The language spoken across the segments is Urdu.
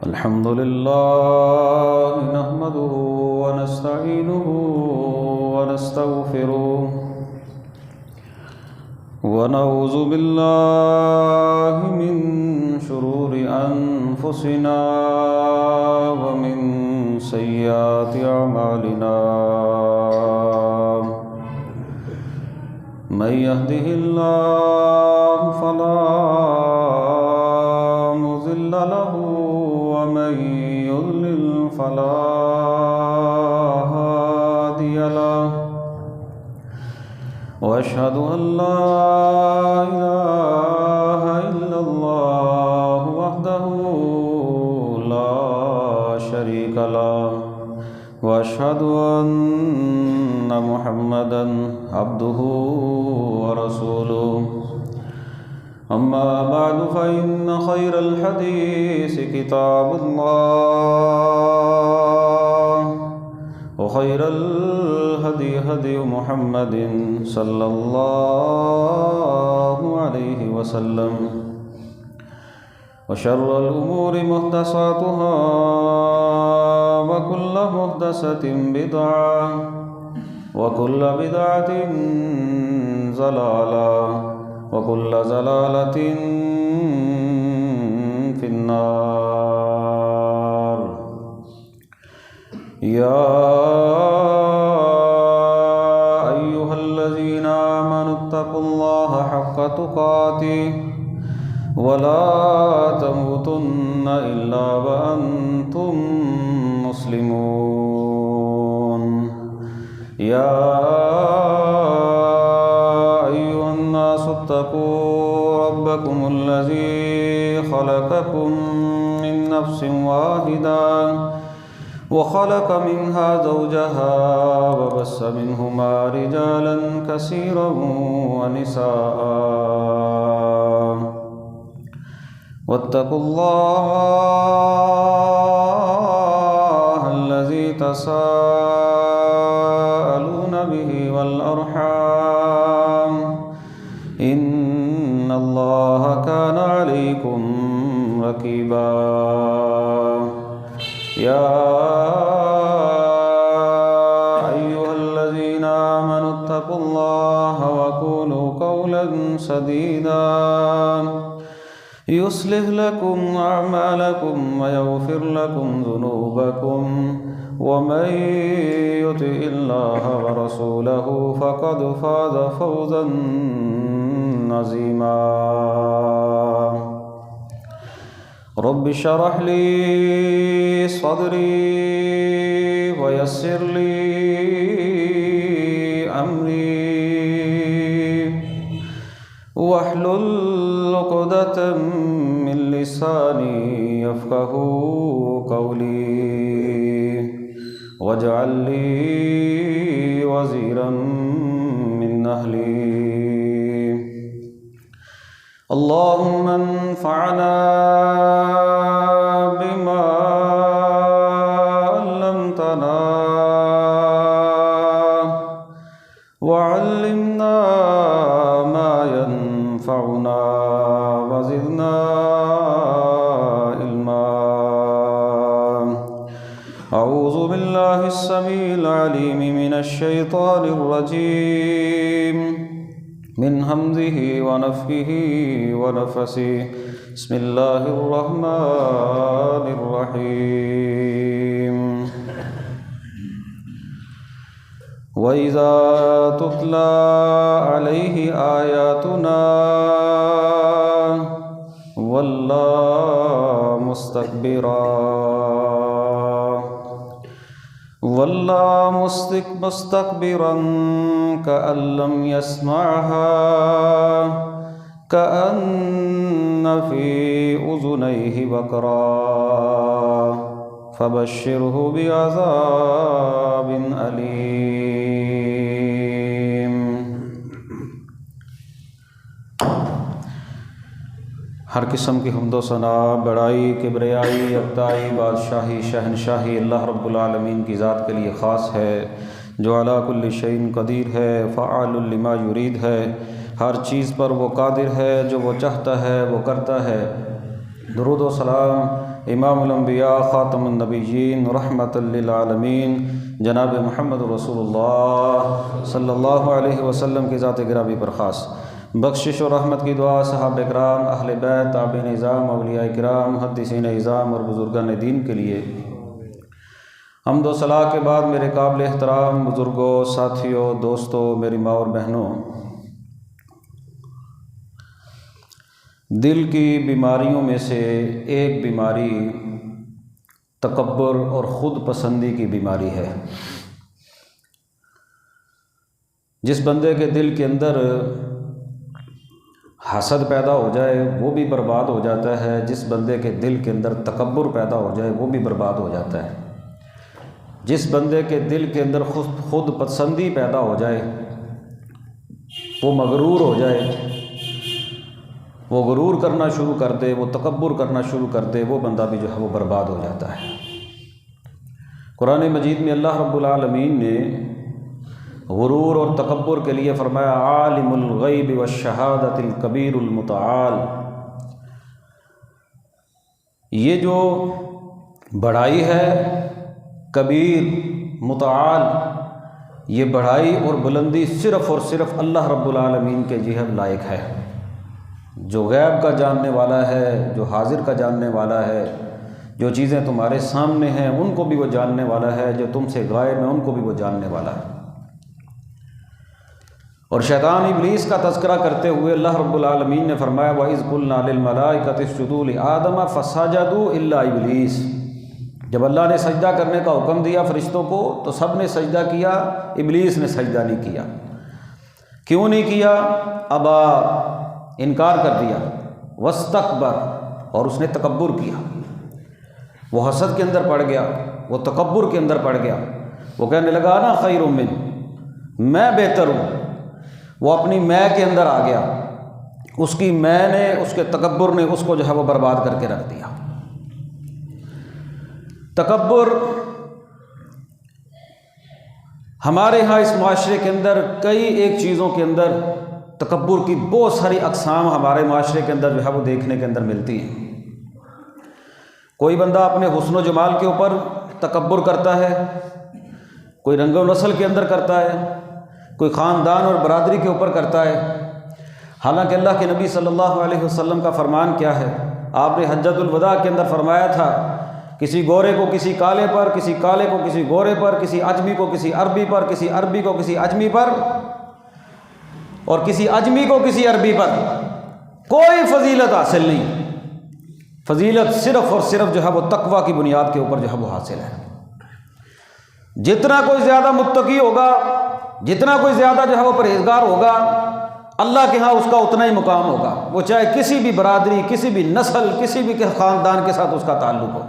الحمد لله نحمده ونستعينه ونستغفره ونعوذ بالله من شرور أنفسنا ومن سيئات أعمالنا من يهده الله فلا مضل له ومن يضلل فلا هادي له وأشهد أن لا إله إلا الله وحده لا شريك له وأشهد أن محمدًا عبده ورسوله أما بعد فإن خير الحديث كتاب الله وخير الهدي هدي محمد صلى الله عليه وسلم وشر الأمور محدثاتها وكل محدثة بدعة وكل بدعة ضلالة وكل ضلالة في النار يا أيها الذين آمنوا اتقوا الله حق تقاته ولا تموتن إلا وأنتم مسلمون يا أيها الناس اتقوا ربكم الذي خلقكم من نفس واحدة وخلق منها زوجها وبث منهما رجالا كثيرا ونساء واتقوا الله الذي تساءلون به والأرحام إن الله كان عليكم رقيبا يا أيها الذين آمنوا اتقوا الله وقولوا قولا سديدا يصلح لكم أعمالكم ويغفر لكم ذنوبكم ومن يطع الله ورسوله فقد فاز فوزا عظيما رب اشرح لي صدري ويسر لي أمري واحلل عقدة من لساني يفقهوا قولي واجعل لي وزيرا من أهلي اللهم انفعنا بما علمتنا وعلمنا ما ينفعنا وزدنا علما أعوذ بالله السميع العليم من الشيطان الرجيم من همزه ونفخه ونفثه بسم الله الرحمن الرحيم وإذا تتلى عليه آياتنا ولى مستكبرا كأن لم يسمعها كأن في أذنيه وقرا فبشره بعذاب أليم ہر قسم کی حمد و ثنا، بڑائی، کبریائی، یکتائی، بادشاہی، شہنشاہی اللہ رب العالمین کی ذات کے لیے خاص ہے، جو علی کل شیء قدیر ہے، فعال لما یرید ہے۔ ہر چیز پر وہ قادر ہے، جو وہ چاہتا ہے وہ کرتا ہے۔ درود و سلام امام الانبیاء خاتم النبیین رحمۃ للعالمین جناب محمد رسول اللہ صلی اللہ علیہ وسلم کی ذات گرامی پر خاص۔ بخشش و رحمت کی دعا صحابہ کرام، اہل بیت، تابعین اعظام، اولیاء کرام، محدثین اعظام اور بزرگان دین کے لیے۔ حمد و ثنا کے بعد میرے قابل احترام بزرگوں، ساتھیوں، دوستوں، میری ماں اور بہنوں، دل کی بیماریوں میں سے ایک بیماری تکبر اور خود پسندی کی بیماری ہے۔ جس بندے کے دل کے اندر حسد پیدا ہو جائے وہ بھی برباد ہو جاتا ہے، جس بندے کے دل کے اندر تکبر پیدا ہو جائے وہ بھی برباد ہو جاتا ہے۔ جس بندے کے دل کے اندر خود پسندی پیدا ہو جائے، وہ مغرور ہو جائے، وہ غرور کرنا شروع کر دے، وہ تکبر کرنا شروع کر دے، وہ بندہ بھی جو ہے وہ برباد ہو جاتا ہے۔ قرآن مجید میں اللہ رب العالمین نے غرور اور تکبر کے لیے فرمایا عالم الغیب والشہادۃ الکبیر المتعال۔ یہ جو بڑائی ہے، کبیر، متعال، یہ بڑائی اور بلندی صرف اور صرف اللہ رب العالمین کے جہت لائق ہے۔ جو غیب کا جاننے والا ہے، جو حاضر کا جاننے والا ہے، جو چیزیں تمہارے سامنے ہیں ان کو بھی وہ جاننے والا ہے، جو تم سے غائب ہیں ان کو بھی وہ جاننے والا ہے۔ اور شیطان ابلیس کا تذکرہ کرتے ہوئے اللہ رب العالمین نے فرمایا وَإِذْ قُلْنَا لِلْمَلَائِكَةِ اسْجُدُوا لِآدَمَ فَسَجَدُوا إِلَّا إِبْلِيسَ۔ جب اللہ نے سجدہ کرنے کا حکم دیا فرشتوں کو تو سب نے سجدہ کیا، ابلیس نے سجدہ نہیں کیا۔ کیوں نہیں کیا؟ ابا، انکار کر دیا، واستکبر، اور اس نے تکبر کیا۔ وہ حسد کے اندر پڑ گیا، وہ تکبر کے اندر پڑ گیا، وہ کہنے لگا انا خیر من، میں بہتر ہوں۔ وہ اپنی میں کے اندر آ گیا، اس کی میں نے، اس کے تکبر نے اس کو جو ہے وہ برباد کر کے رکھ دیا۔ تکبر ہمارے ہاں اس معاشرے کے اندر کئی ایک چیزوں کے اندر تکبر کی بہت ساری اقسام ہمارے معاشرے کے اندر جو ہے وہ دیکھنے کے اندر ملتی ہیں۔ کوئی بندہ اپنے حسن و جمال کے اوپر تکبر کرتا ہے، کوئی رنگ و نسل کے اندر کرتا ہے، کوئی خاندان اور برادری کے اوپر کرتا ہے۔ حالانکہ اللہ کے نبی صلی اللہ علیہ وسلم کا فرمان کیا ہے؟ آپ نے حجۃ الوداع کے اندر فرمایا تھا کسی گورے کو کسی کالے پر، کسی کالے کو کسی گورے پر، کسی اجمی کو کسی عربی پر، کسی عربی کو کسی اجمی پر، اور کسی اجمی کو کسی عربی پر کوئی فضیلت حاصل نہیں۔ فضیلت صرف اور صرف جو ہے وہ تقویٰ کی بنیاد کے اوپر جو ہے وہ حاصل ہے۔ جتنا کوئی زیادہ متقی ہوگا، جتنا کوئی زیادہ جو ہے وہ پرہیزگار ہوگا، اللہ کے ہاں اس کا اتنا ہی مقام ہوگا، وہ چاہے کسی بھی برادری، کسی بھی نسل، کسی بھی خاندان کے ساتھ اس کا تعلق ہو۔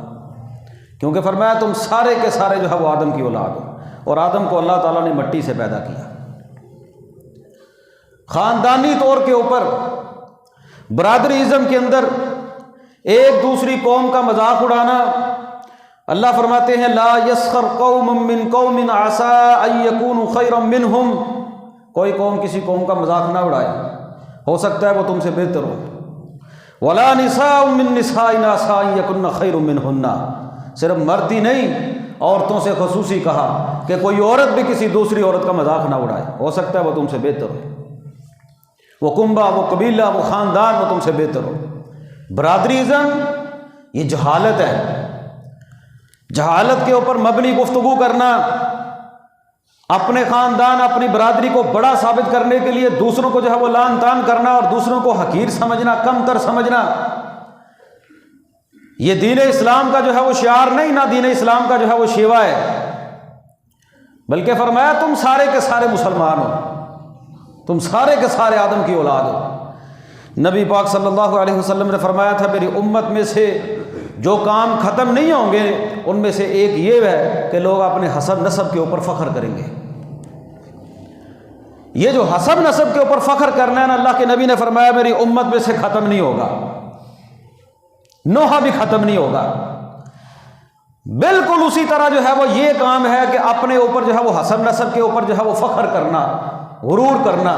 کیونکہ فرمایا تم سارے کے سارے جو ہے وہ آدم کی اولاد ہو، اور آدم کو اللہ تعالیٰ نے مٹی سے پیدا کیا۔ خاندانی طور کے اوپر، برادری ازم کے اندر ایک دوسری قوم کا مذاق اڑانا، اللہ فرماتے ہیں لا یسخر قوم من قوم عسى ان يكونوا خيرا منهم۔ کوئی قوم کسی قوم کا مذاق نہ اڑائے، ہو سکتا ہے وہ تم سے بہتر ہو۔ ولا نساء من نساء عسى ان يكن خيرا منهن۔ صرف مرد ہی نہیں، عورتوں سے خصوصی کہا کہ کوئی عورت بھی کسی دوسری عورت کا مذاق نہ اڑائے، ہو سکتا ہے وہ تم سے بہتر ہو، وہ کنبہ، وہ قبیلہ، وہ خاندان وہ تم سے بہتر ہو۔ برادری ازم یہ جہالت ہے۔ جہالت کے اوپر مبنی گفتگو کرنا، اپنے خاندان، اپنی برادری کو بڑا ثابت کرنے کے لیے دوسروں کو جو ہے وہ لعن طعن کرنا اور دوسروں کو حقیر سمجھنا، کم تر سمجھنا، یہ دین اسلام کا جو ہے وہ شعار نہیں، نہ دین اسلام کا جو ہے وہ شیوا ہے۔ بلکہ فرمایا تم سارے کے سارے مسلمان ہو، تم سارے کے سارے آدم کی اولاد ہو۔ نبی پاک صلی اللہ علیہ وسلم نے فرمایا تھا میری امت میں سے جو کام ختم نہیں ہوں گے ان میں سے ایک یہ ہے کہ لوگ اپنے حسب نسب کے اوپر فخر کریں گے۔ یہ جو حسب نسب کے اوپر فخر کرنا ہے نا، اللہ کے نبی نے فرمایا میری امت میں سے ختم نہیں ہوگا، نوحہ بھی ختم نہیں ہوگا۔ بالکل اسی طرح جو ہے وہ یہ کام ہے کہ اپنے اوپر جو ہے وہ حسب نسب کے اوپر جو ہے وہ فخر کرنا، غرور کرنا،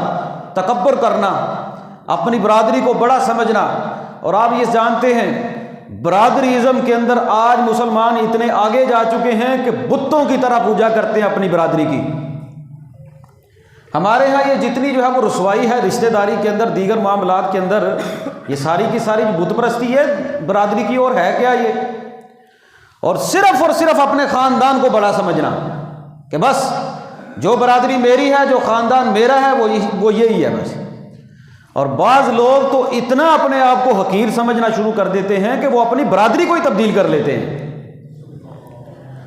تکبر کرنا، اپنی برادری کو بڑا سمجھنا۔ اور آپ یہ جانتے ہیں برادری ازم کے اندر آج مسلمان اتنے آگے جا چکے ہیں کہ بتوں کی طرح پوجا کرتے ہیں اپنی برادری کی۔ ہمارے ہاں یہ جتنی جو ہے وہ رسوائی ہے رشتہ داری کے اندر، دیگر معاملات کے اندر، یہ ساری کی ساری بت پرستی ہے برادری کی، اور ہے کیا یہ؟ اور صرف اپنے خاندان کو بڑا سمجھنا کہ بس جو برادری میری ہے، جو خاندان میرا ہے وہ یہی ہے بس۔ اور بعض لوگ تو اتنا اپنے آپ کو حقیر سمجھنا شروع کر دیتے ہیں کہ وہ اپنی برادری کو ہی تبدیل کر لیتے ہیں،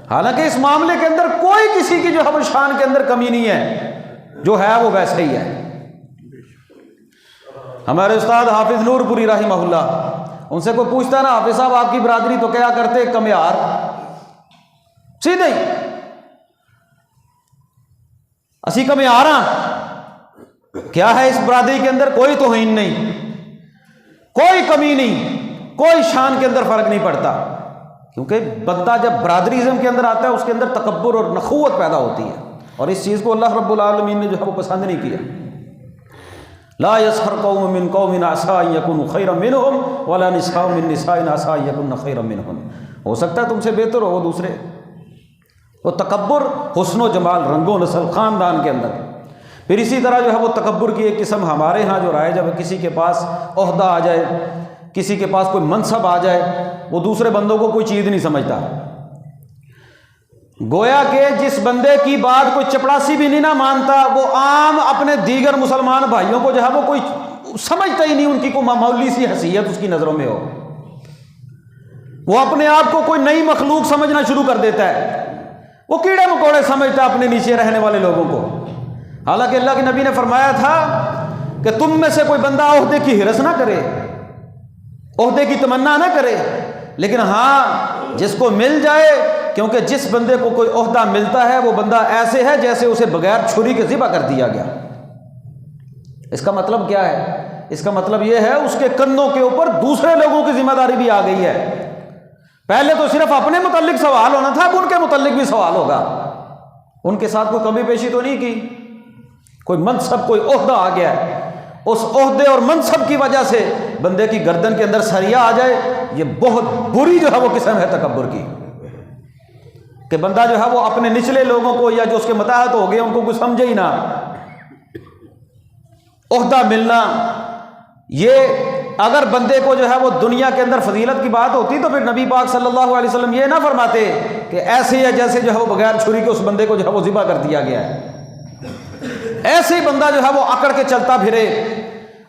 حالانکہ اس معاملے کے اندر کوئی کسی کی جو ہے وہ شان کے اندر کمی نہیں ہے، جو ہے وہ ویسے ہی ہے۔ ہمارے استاد حافظ نور پوری رحمہ اللہ، ان سے کوئی پوچھتا نا حافظ صاحب آپ کی برادری تو کیا کرتے؟ کمیار، سیدھے ہی اسی کمیار ہاں، کیا ہے اس برادری کے اندر؟ کوئی توہین نہیں، کوئی کمی نہیں، کوئی شان کے اندر فرق نہیں پڑتا، کیونکہ بندہ جب برادریزم کے اندر آتا ہے اس کے اندر تکبر اور نخوت پیدا ہوتی ہے، اور اس چیز کو اللہ رب العالمین نے جو ہے وہ پسند نہیں کیا۔ لا يسخر قوم من قوم عسى ان يكونوا خيرا منهم ولا نساء من نساء عسى ان يكن خيرا منهم، ہو سکتا ہے تم سے بہتر ہو وہ دوسرے۔ وہ تکبر حسن و جمال، رنگ و نسل، خاندان کے اندر۔ پھر اسی طرح جو ہے وہ تکبر کی ایک قسم ہمارے ہاں جو رائج ہے، کسی کے پاس عہدہ آ جائے، کسی کے پاس کوئی منصب آ جائے، وہ دوسرے بندوں کو کوئی چیز نہیں سمجھتا، گویا کہ جس بندے کی بات کوئی چپڑاسی بھی نہیں نہ مانتا، وہ عام اپنے دیگر مسلمان بھائیوں کو جو ہے وہ کوئی سمجھتا ہی نہیں، ان کی کوئی معمولی سی حیثیت اس کی نظروں میں ہو، وہ اپنے آپ کو کوئی نئی مخلوق سمجھنا شروع کر دیتا ہے، وہ کیڑے مکوڑے سمجھتا ہے اپنے نیچے رہنے والے لوگوں کو۔ حالانکہ اللہ کے نبی نے فرمایا تھا کہ تم میں سے کوئی بندہ عہدے کی ہرس نہ کرے، عہدے کی تمنا نہ کرے، لیکن ہاں جس کو مل جائے، کیونکہ جس بندے کو کوئی عہدہ ملتا ہے وہ بندہ ایسے ہے جیسے اسے بغیر چھری کے ذبح کر دیا گیا۔ اس کا مطلب کیا ہے؟ اس کا مطلب یہ ہے اس کے کندھوں کے اوپر دوسرے لوگوں کی ذمہ داری بھی آ گئی ہے۔ پہلے تو صرف اپنے متعلق سوال ہونا تھا، اب ان کے متعلق بھی سوال ہوگا۔ ان کے ساتھ کوئی کمی پیشی تو نہیں کی، کوئی منصب، کوئی عہدہ آ گیا ہے، اس عہدے اور منصب کی وجہ سے بندے کی گردن کے اندر سریا آ جائے، یہ بہت بری جو ہے وہ قسم ہے تکبر کی، کہ بندہ جو ہے وہ اپنے نچلے لوگوں کو یا جو اس کے متحد ہو گئے ان کو کچھ سمجھے ہی نہ۔ عہدہ ملنا، یہ اگر بندے کو جو ہے وہ دنیا کے اندر فضیلت کی بات ہوتی تو پھر نبی پاک صلی اللہ علیہ وسلم یہ نہ فرماتے کہ ایسے ہے جیسے جو ہے وہ بغیر چھری کے اس بندے کو جو ہے وہ ذبح کر دیا گیا ہے۔ ایسے ہی بندہ جو ہے وہ اکڑ کے چلتا پھرے،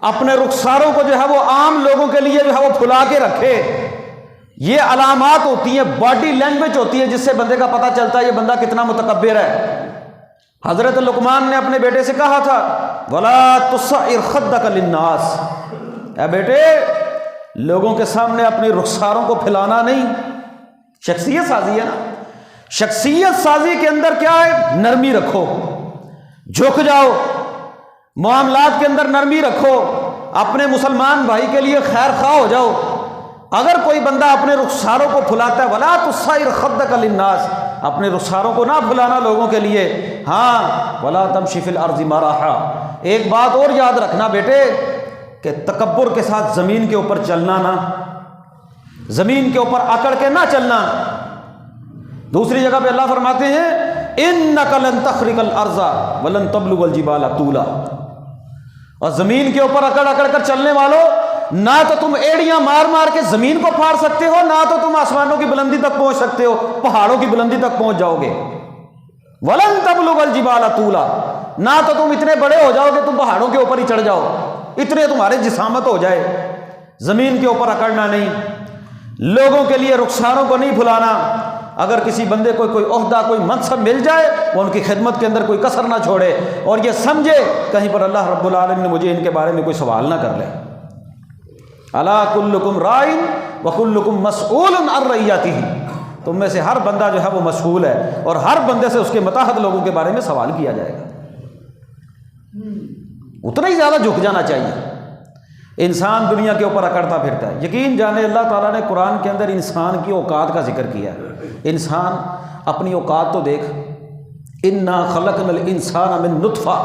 اپنے رخساروں کو جو ہے وہ عام لوگوں کے لیے جو ہے وہ پھلا کے رکھے، یہ علامات ہوتی ہیں، باڈی لینگویج ہوتی ہے جس سے بندے کا پتہ چلتا ہے یہ بندہ کتنا متکبر ہے۔ حضرت لقمان نے اپنے بیٹے سے کہا تھا وَلَا تُصَعِّرْ خَدَّكَ لِلنَّاسِ، اے بیٹے لوگوں کے سامنے اپنی رخساروں کو پھیلانا نہیں۔ شخصیت سازی ہے نا، شخصیت سازی کے اندر کیا ہے؟ نرمی رکھو، جھک جاؤ، معاملات کے اندر نرمی رکھو، اپنے مسلمان بھائی کے لیے خیر خواہ ہو جاؤ۔ اگر کوئی بندہ اپنے رخساروں کو پھلاتا ہے وَلَا تُصَعِّرْ خَدَّكَ لِلنَّاسِ، اپنے رخساروں کو نہ پھلانا لوگوں کے لیے۔ ہاں وَلَا تَمْشِ فِي الْأَرْضِ مَرَحًا، ایک بات اور یاد رکھنا بیٹے کہ تکبر کے ساتھ زمین کے اوپر چلنا نہ، زمین کے اوپر اکڑ کے نہ چلنا۔ دوسری جگہ پہ اللہ فرماتے ہیں اِنَّكَ لَن تَخْرِقَ الْأَرْضَ وَلَن تَبْلُغَ الْجِبَالَ طُولًا، اور زمین کے اوپر اکڑ اکڑ کر چلنے والوں، نہ تو تم ایڑیاں مار مار کے زمین کو پھاڑ سکتے ہو، نہ تو تم آسمانوں کی بلندی تک پہنچ سکتے ہو، پہاڑوں کی بلندی تک پہنچ جاؤ گے۔ وَلَن تَبْلُغَ الْجِبَالَ طُولًا، نہ تو تم اتنے بڑے ہو جاؤ کہ تم پہاڑوں کے اوپر ہی چڑھ جاؤ، اتنے تمہارے جسامت ہو جائے۔ زمین کے اوپر اکڑنا نہیں، لوگوں کے لیے رخساروں کو نہیں پھلانا۔ اگر کسی بندے کو کوئی عہدہ، کوئی منصب مل جائے، وہ ان کی خدمت کے اندر کوئی کسر نہ چھوڑے، اور یہ سمجھے کہیں پر اللہ رب العالمین نے مجھے ان کے بارے میں کوئی سوال نہ کر لے۔ الا کلکم راعٍ وکلکم مسئول عن رعیتہ، تم میں سے ہر بندہ جو ہے وہ مسئول ہے، اور ہر بندے سے اس کے متحد لوگوں کے بارے میں سوال کیا جائے گا۔ اتنا ہی زیادہ جھک جانا چاہیے۔ انسان دنیا کے اوپر اکڑتا پھرتا ہے، یقین جانے اللہ تعالیٰ نے قرآن کے اندر انسان کی اوقات کا ذکر کیا ہے۔ انسان اپنی اوقات تو دیکھ، انا خلقنا الانسان من نطفہ،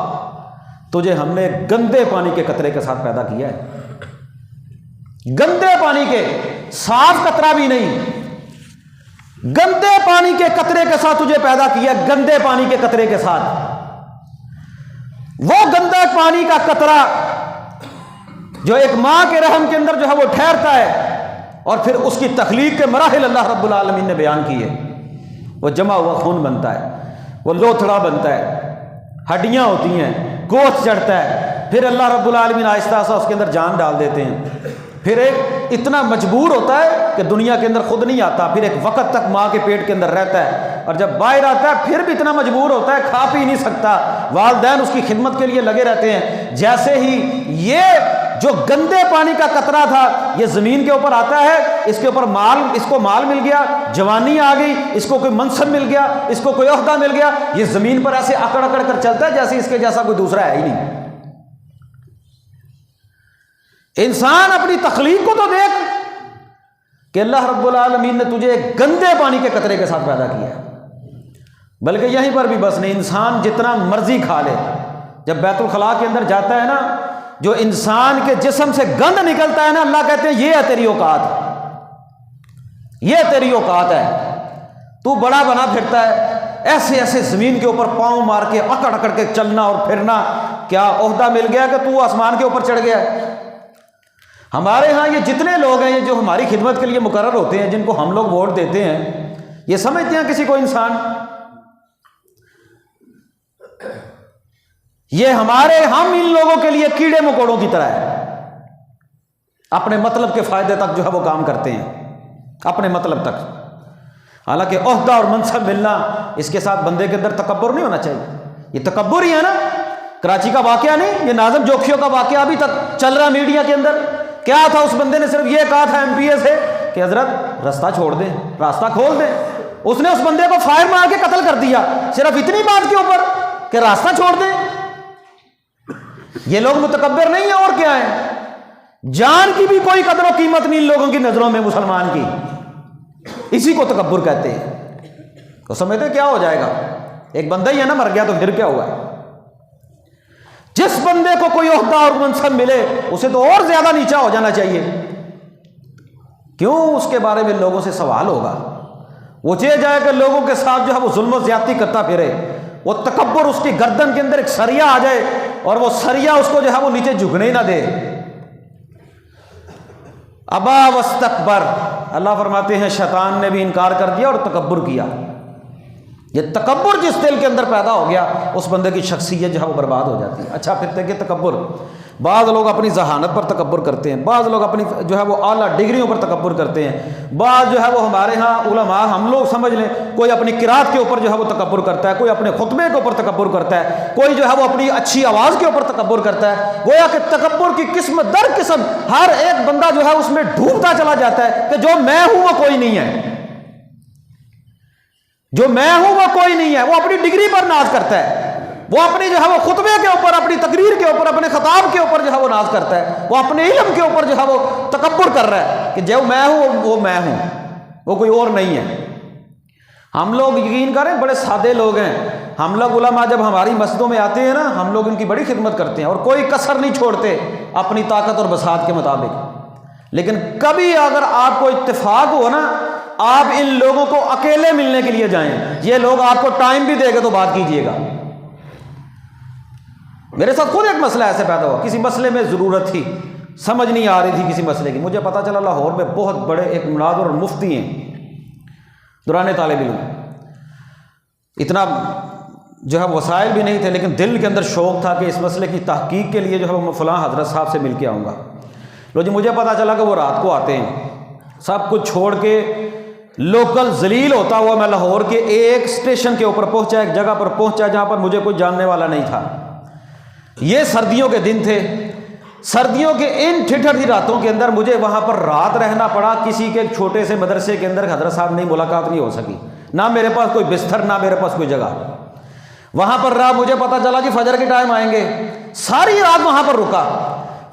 تجھے ہم نے گندے پانی کے قطرے کے ساتھ پیدا کیا ہے، گندے پانی کے، صاف قطرہ بھی نہیں، گندے پانی کے قطرے کے ساتھ تجھے پیدا کیا، گندے پانی کے قطرے کے ساتھ۔ وہ گندے پانی کا قطرہ جو ایک ماں کے رحم کے اندر جو ہے وہ ٹھہرتا ہے، اور پھر اس کی تخلیق کے مراحل اللہ رب العالمین نے بیان کیے۔ وہ جمع ہوا خون بنتا ہے، وہ لوتھڑا بنتا ہے، ہڈیاں ہوتی ہیں، گوشت چڑھتا ہے، پھر اللہ رب العالمین آہستہ آہستہ اس کے اندر جان ڈال دیتے ہیں، پھر ایک اتنا مجبور ہوتا ہے کہ دنیا کے اندر خود نہیں آتا، پھر ایک وقت تک ماں کے پیٹ کے اندر رہتا ہے، اور جب باہر آتا ہے پھر بھی اتنا مجبور ہوتا ہے، کھا پی نہیں سکتا، والدین اس کی خدمت کے لیے لگے رہتے ہیں۔ جیسے ہی یہ جو گندے پانی کا قطرہ تھا یہ زمین کے اوپر آتا ہے، اس کے اوپر اس کو مال مل گیا، جوانی آ گئی، اس کو کوئی منصب مل گیا، اس کو کوئی عہدہ مل گیا، یہ زمین پر ایسے اکڑ اکڑ کر چلتا ہے جیسے اس کے جیسا کوئی دوسرا ہے ہی نہیں۔ انسان اپنی تخلیق کو تو دیکھ کہ اللہ رب العالمین نے تجھے ایک گندے پانی کے قطرے کے ساتھ پیدا کیا ہے۔ بلکہ یہیں پر بھی بس نہیں، انسان جتنا مرضی کھا لے، جب بیت الخلاء کے اندر جاتا ہے نا، جو انسان کے جسم سے گند نکلتا ہے نا، اللہ کہتے ہیں یہ ہے تیری اوقات، یہ تیری اوقات ہے، تو بڑا بنا پھرتا ہے، ایسے ایسے زمین کے اوپر پاؤں مار کے اکڑ اکڑ کے چلنا اور پھرنا، کیا عہدہ مل گیا کہ تو آسمان کے اوپر چڑھ گیا ہے؟ ہمارے ہاں یہ جتنے لوگ ہیں، یہ جو ہماری خدمت کے لیے مقرر ہوتے ہیں، جن کو ہم لوگ ووٹ دیتے ہیں، یہ سمجھتے ہیں کسی کو انسان؟ یہ ہم ان لوگوں کے لیے کیڑے مکوڑوں کی طرح ہے، اپنے مطلب کے فائدے تک جو ہے وہ کام کرتے ہیں، اپنے مطلب تک۔ حالانکہ عہدہ اور منصب ملنا، اس کے ساتھ بندے کے اندر تکبر نہیں ہونا چاہیے، یہ تکبر ہی ہے نا۔ کراچی کا واقعہ نہیں، یہ ناظم جوکھیوں کا واقعہ ابھی تک چل رہا میڈیا کے اندر۔ کیا تھا؟ اس بندے نے صرف یہ کہا تھا ایم پی اے سے کہ حضرت راستہ چھوڑ دیں، راستہ کھول دیں، اس نے اس بندے کو فائر مار کے قتل کر دیا، صرف اتنی بات کے اوپر کہ راستہ چھوڑ دیں۔ یہ لوگ متکبر نہیں ہیں، اور کیا ہیں؟ جان کی بھی کوئی قدر و قیمت نہیں ان لوگوں کی نظروں میں، مسلمان کی، اسی کو تکبر کہتے ہیں۔ تو سمجھتے کیا ہو جائے گا؟ ایک بندہ ہی ہے نا، مر گیا تو پھر کیا ہوا ہے؟ جس بندے کو کوئی عہدہ اور منصب ملے اسے تو اور زیادہ نیچا ہو جانا چاہیے، کیوں؟ اس کے بارے میں لوگوں سے سوال ہوگا، وہ چاہے جائے کہ لوگوں کے ساتھ جو ہے وہ ظلم و زیادتی کرتا پھرے، وہ تکبر اس کی گردن کے اندر ایک سریا آ جائے اور وہ سریا اس کو جو ہے وہ نیچے جھکنے ہی نہ دے۔ ابا واستکبر، اللہ فرماتے ہیں شیطان نے بھی انکار کر دیا اور تکبر کیا۔ یہ تکبر جس دل کے اندر پیدا ہو گیا، اس بندے کی شخصیت جو ہے وہ برباد ہو جاتی ہے۔ اچھا، پھر دیکھیں تکبر، بعض لوگ اپنی ذہانت پر تکبر کرتے ہیں، بعض لوگ اپنی جو ہے وہ اعلیٰ ڈگریوں پر تکبر کرتے ہیں، بعض جو ہے وہ ہمارے ہاں علماء، ہم لوگ سمجھ لیں، کوئی اپنی قرات کے اوپر جو ہے وہ تکبر کرتا ہے، کوئی اپنے خطبے کے اوپر تکبر کرتا ہے، کوئی جو ہے وہ اپنی اچھی آواز کے اوپر تکبر کرتا ہے۔ گویا کہ تکبر کی قسم در قسم ہر ایک بندہ جو ہے اس میں ڈوبتا چلا جاتا ہے کہ جو میں ہوں وہ کوئی نہیں ہے، جو میں ہوں وہ کوئی نہیں ہے۔ وہ اپنی ڈگری پر ناز کرتا ہے، وہ اپنی جو ہے وہ خطبے کے اوپر، اپنی تقریر کے اوپر، اپنے خطاب کے اوپر جو ہے وہ ناز کرتا ہے، وہ اپنے علم کے اوپر جو ہے وہ تکبر کر رہا ہے کہ جو میں ہوں وہ میں ہوں، وہ کوئی اور نہیں ہے۔ ہم لوگ یقین کریں بڑے سادے لوگ ہیں، ہم لوگ علماء جب ہماری مسجدوں میں آتے ہیں نا، ہم لوگ ان کی بڑی خدمت کرتے ہیں اور کوئی کسر نہیں چھوڑتے اپنی طاقت اور بساط کے مطابق۔ لیکن کبھی اگر آپ کو اتفاق ہو نا، آپ ان لوگوں کو اکیلے ملنے کے لیے جائیں، یہ لوگ آپ کو ٹائم بھی دے گا تو بات کیجئے گا۔ میرے ساتھ خود ایک مسئلہ ایسے پیدا ہوا، کسی مسئلے میں ضرورت تھی، سمجھ نہیں آ رہی تھی کسی مسئلے کی، مجھے پتا چلا لاہور میں بہت بڑے ایک مناظر اور مفتی ہیں، دوران طالب علم، اتنا جو ہے وسائل بھی نہیں تھے، لیکن دل کے اندر شوق تھا کہ اس مسئلے کی تحقیق کے لیے جو ہے وہ فلاں حضرت صاحب سے مل کے آؤں گا۔ لو جی، مجھے پتا چلا کہ وہ رات کو آتے ہیں، سب کچھ چھوڑ کے لوکل ذلیل ہوتا ہوا میں لاہور کے ایک اسٹیشن کے اوپر پہنچا، ایک جگہ پر پہنچا جہاں پر مجھے کوئی جاننے والا نہیں تھا۔ یہ سردیوں کے دن تھے، سردیوں کے ان ٹھٹھر راتوں کے اندر مجھے وہاں پر رات رہنا پڑا۔ کسی کے چھوٹے سے مدرسے کے اندر حضرت صاحب نہیں ملاقات نہیں ہو سکی، نہ میرے پاس کوئی بستر، نہ میرے پاس کوئی جگہ۔ وہاں پر رہا، مجھے پتا چلا کہ فجر کے ٹائم آئیں گے، ساری رات وہاں پر رکا۔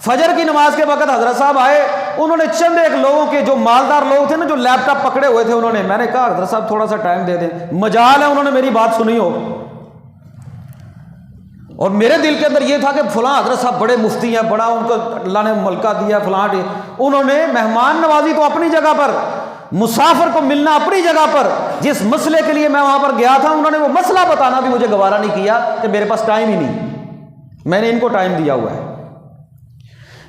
فجر کی نماز کے وقت حضرت صاحب آئے، انہوں نے چند ایک لوگوں کے جو مالدار لوگ تھے نا، جو لیپ ٹاپ پکڑے ہوئے تھے، میں نے کہا حضرت صاحب تھوڑا سا ٹائم دے دیں، مجال ہے انہوں نے میری بات سنی ہو، اور میرے دل کے اندر یہ تھا کہ فلاں حضرت صاحب بڑے مفتی ہیں، بڑا ان کو اللہ نے ملکہ دیا، فلاں انہوں نے مہمان نوازی تو اپنی جگہ پر، مسافر کو ملنا اپنی جگہ پر، جس مسئلے کے لیے میں وہاں پر گیا تھا انہوں نے وہ مسئلہ بتانا بھی مجھے گوارا نہیں کیا کہ میرے پاس ٹائم ہی نہیں، میں نے ان کو ٹائم دیا ہوا ہے۔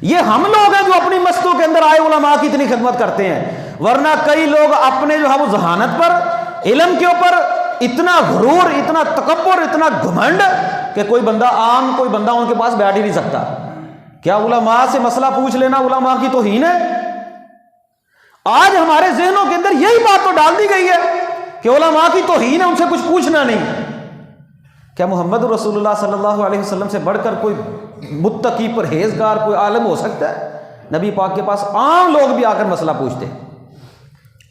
یہ ہم لوگ ہیں جو اپنی مسجدوں کے اندر آئے علماء کی اتنی خدمت کرتے ہیں، ورنہ کئی لوگ اپنے جو ہے وہ ذہانت پر، علم کے اوپر اتنا غرور، اتنا تکبر، اتنا گھمنڈ کہ کوئی بندہ ان کے پاس بیٹھ ہی نہیں سکتا۔ کیا علماء سے مسئلہ پوچھ لینا علماء کی توہین ہے؟ آج ہمارے ذہنوں کے اندر یہی بات تو ڈال دی گئی ہے کہ علماء کی توہین ہے، ان سے کچھ پوچھنا نہیں۔ کیا محمد رسول اللہ صلی اللہ علیہ وسلم سے بڑھ کر کوئی متقی پرہیزگار کوئی عالم ہو سکتا ہے؟ نبی پاک کے پاس عام لوگ بھی آ کر مسئلہ پوچھتے،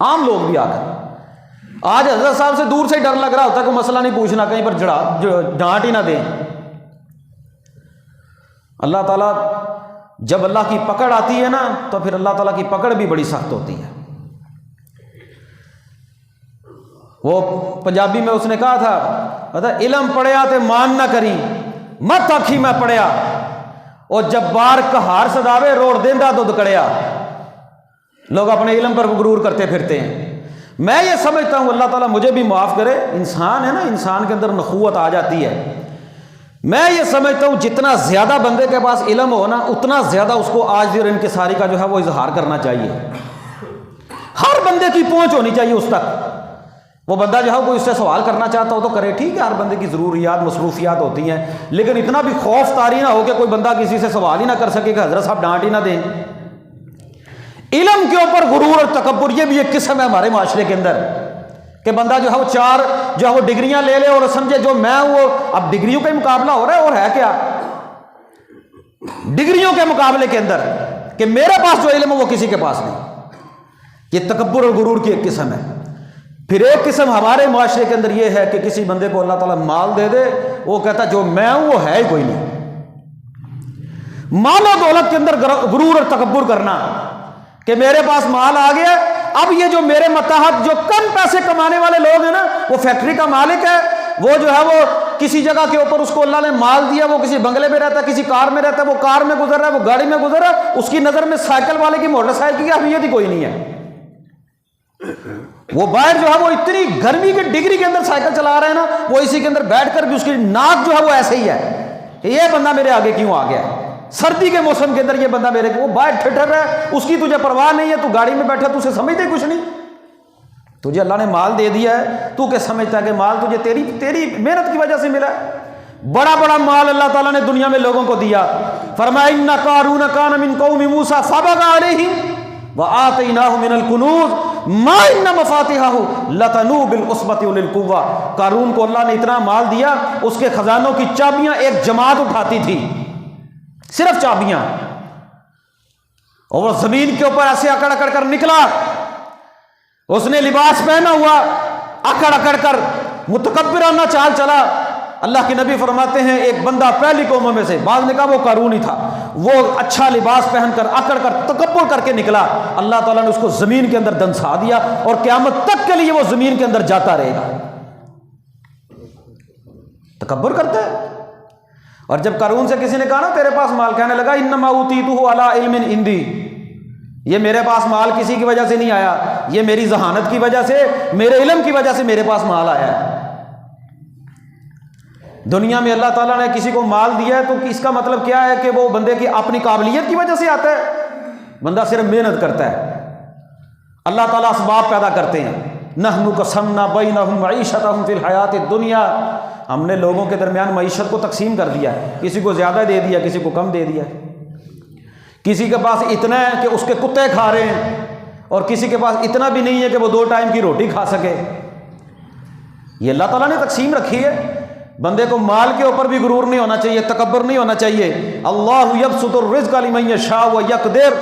عام لوگ بھی آ کر۔ آج حضرت صاحب سے دور سے ڈر لگ رہا ہوتا ہے کہ مسئلہ نہیں پوچھنا، کہیں پر ڈانٹ ہی نہ دیں۔ اللہ تعالیٰ جب اللہ کی پکڑ آتی ہے نا تو پھر اللہ تعالیٰ کی پکڑ بھی بڑی سخت ہوتی ہے۔ وہ پنجابی میں اس نے کہا تھا علم پڑھیا تے مان نہ کری، مت آکھی میں پڑھیا، اور جب بار کہار سداوے روڑ دیندہ دودھ کڑیا۔ لوگ اپنے علم پر غرور کرتے پھرتے ہیں۔ میں یہ سمجھتا ہوں اللہ تعالیٰ مجھے بھی معاف کرے، انسان ہے نا، انسان کے اندر نخوت آ جاتی ہے۔ میں یہ سمجھتا ہوں جتنا زیادہ بندے کے پاس علم ہو نا اتنا زیادہ اس کو آج اور انکساری کا جو ہے وہ اظہار کرنا چاہیے۔ ہر بندے کی پہنچ ہونی چاہیے اس تک۔ وہ بندہ جو ہے کوئی اس سے سوال کرنا چاہتا ہو تو کرے، ٹھیک ہے، ہر بندے کی ضروریات مصروفیات ہوتی ہیں، لیکن اتنا بھی خوف طاری نہ ہو کہ کوئی بندہ کسی سے سوال ہی نہ کر سکے کہ حضرت صاحب ڈانٹ ہی نہ دیں۔ علم کے اوپر غرور اور تکبر یہ بھی ایک قسم ہے ہمارے معاشرے کے اندر کہ بندہ جو ہے وہ 4 جو ہے وہ ڈگریاں لے لے اور سمجھے جو میں ہوں وہ، اب ڈگریوں کا مقابلہ ہو رہا ہے اور ہے کیا ڈگریوں کے مقابلے کے اندر کہ میرے پاس جو علم ہے وہ کسی کے پاس نہیں۔ یہ تکبر اور غرور کی ایک قسم ہے۔ پھر ایک قسم ہمارے معاشرے کے اندر یہ ہے کہ کسی بندے کو اللہ تعالیٰ مال دے دے، وہ کہتا جو میں ہوں وہ ہے ہی کوئی نہیں۔ مال و دولت کے اندر غرور اور تکبر کرنا کہ میرے پاس مال آ گیا، اب یہ جو میرے متحد جو کم پیسے کمانے والے لوگ ہیں نا، وہ فیکٹری کا مالک ہے، وہ جو ہے وہ کسی جگہ کے اوپر اس کو اللہ نے مال دیا، وہ کسی بنگلے میں رہتا ہے، کسی کار میں رہتا ہے، وہ کار میں گزر رہا ہے، وہ گاڑی میں گزر رہا ہے، اس کی نظر میں سائیکل والے کی، موٹر سائیکل کی اہمیت ہی کوئی نہیں ہے۔ وہ باہر جو ہے وہ اتنی گرمی کی ڈگری کے اندر سائیکل چلا رہا ہے نا، وہ اسی کے اندر بیٹھ کر بھی اس کی ناک جو ہے وہ ایسے ہی ہے کہ یہ بندہ میرے آگے کیوں آ گیا ہے۔ سردی کے موسم کے اندر یہ بندہ میرے کو، وہ باہر ٹھٹر رہا ہے، اس کی تجھے پرواہ نہیں ہے، تو گاڑی میں بیٹھا تو اسے سمجھتے کچھ نہیں۔ تجھے اللہ نے مال دے دیا ہے، تو کیا سمجھتا ہے کہ مال تجھے تیری محنت کی وجہ سے ملا ہے؟ بڑا بڑا مال اللہ تعالیٰ نے دنیا میں لوگوں کو دیا۔ فرمایا ان قارون کان من قوم موسیٰ فبغى علیہم وآتیناہ من الکنوز ما ان مفاتحہ لتنوء بالعصبۃ اولي القوہ۔ قارون کو اللہ نے اتنا مال دیا، اس کے خزانوں کی چابیاں ایک جماعت اٹھاتی تھی، صرف چابیاں، اور وہ زمین کے اوپر ایسے اکڑ اکڑ کر نکلا، اس نے لباس پہنا ہوا، اکڑ اکڑ کر متکبرانہ چال چلا۔ اللہ کے نبی فرماتے ہیں ایک بندہ پہلی قوموں میں سے، بعض نے کہا وہ قارون ہی تھا، وہ اچھا لباس پہن کر اکڑ کر تکبر کر کے نکلا، اللہ تعالیٰ نے اس کو زمین کے اندر دنسا دیا، اور قیامت تک کے لیے وہ زمین کے اندر جاتا رہے گا۔ تکبر کرتا ہے۔ اور جب قارون سے کسی نے کہا نا تیرے پاس مال، کہنے لگا انما اوتیتہ علی علم عندی، یہ میرے پاس مال کسی کی وجہ سے نہیں آیا، یہ میری ذہانت کی وجہ سے، میرے علم کی وجہ سے میرے پاس مال آیا ہے۔ دنیا میں اللہ تعالیٰ نے کسی کو مال دیا ہے تو اس کا مطلب کیا ہے کہ وہ بندے کی اپنی قابلیت کی وجہ سے آتا ہے؟ بندہ صرف محنت کرتا ہے، اللہ تعالیٰ اسباب پیدا کرتے ہیں۔ نحن قسمنا بینہم معیشتہم فی الحیات الدنیا، ہم نے لوگوں کے درمیان معیشت کو تقسیم کر دیا ہے، کسی کو زیادہ دے دیا، کسی کو کم دے دیا، کسی کے پاس اتنا ہے کہ اس کے کتے کھا رہے ہیں، اور کسی کے پاس اتنا بھی نہیں ہے کہ وہ 2 ٹائم کی روٹی کھا سکے۔ یہ اللہ تعالیٰ نے تقسیم رکھی ہے۔ بندے کو مال کے اوپر بھی غرور نہیں ہونا چاہیے، تکبر نہیں ہونا چاہیے۔ اللہ یبسط الرزق لمن یشاء ویقدر،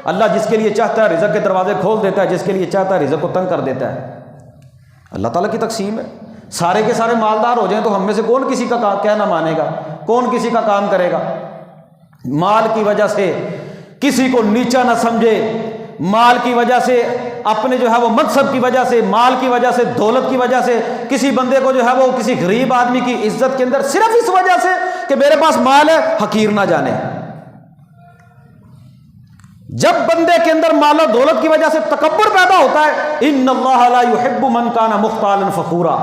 اللہ جس کے لیے چاہتا ہے رزق کے دروازے کھول دیتا ہے، جس کے لیے چاہتا ہے رزق کو تنگ کر دیتا ہے۔ اللہ تعالیٰ کی تقسیم ہے۔ سارے کے سارے مالدار ہو جائیں تو ہم میں سے کون کسی کا کہنا مانے گا، کون کسی کا کام کرے گا؟ مال کی وجہ سے کسی کو نیچا نہ سمجھے، مال کی وجہ سے، اپنے جو ہے وہ منصب کی وجہ سے، مال کی وجہ سے، دولت کی وجہ سے کسی بندے کو جو ہے وہ کسی غریب آدمی کی عزت کے اندر صرف اس وجہ سے کہ میرے پاس مال ہے حقیر نہ جانے۔ جب بندے کے اندر مال و دولت کی وجہ سے تکبر پیدا ہوتا ہے، ان اللہ لا يحب من کان مختالا فخورا،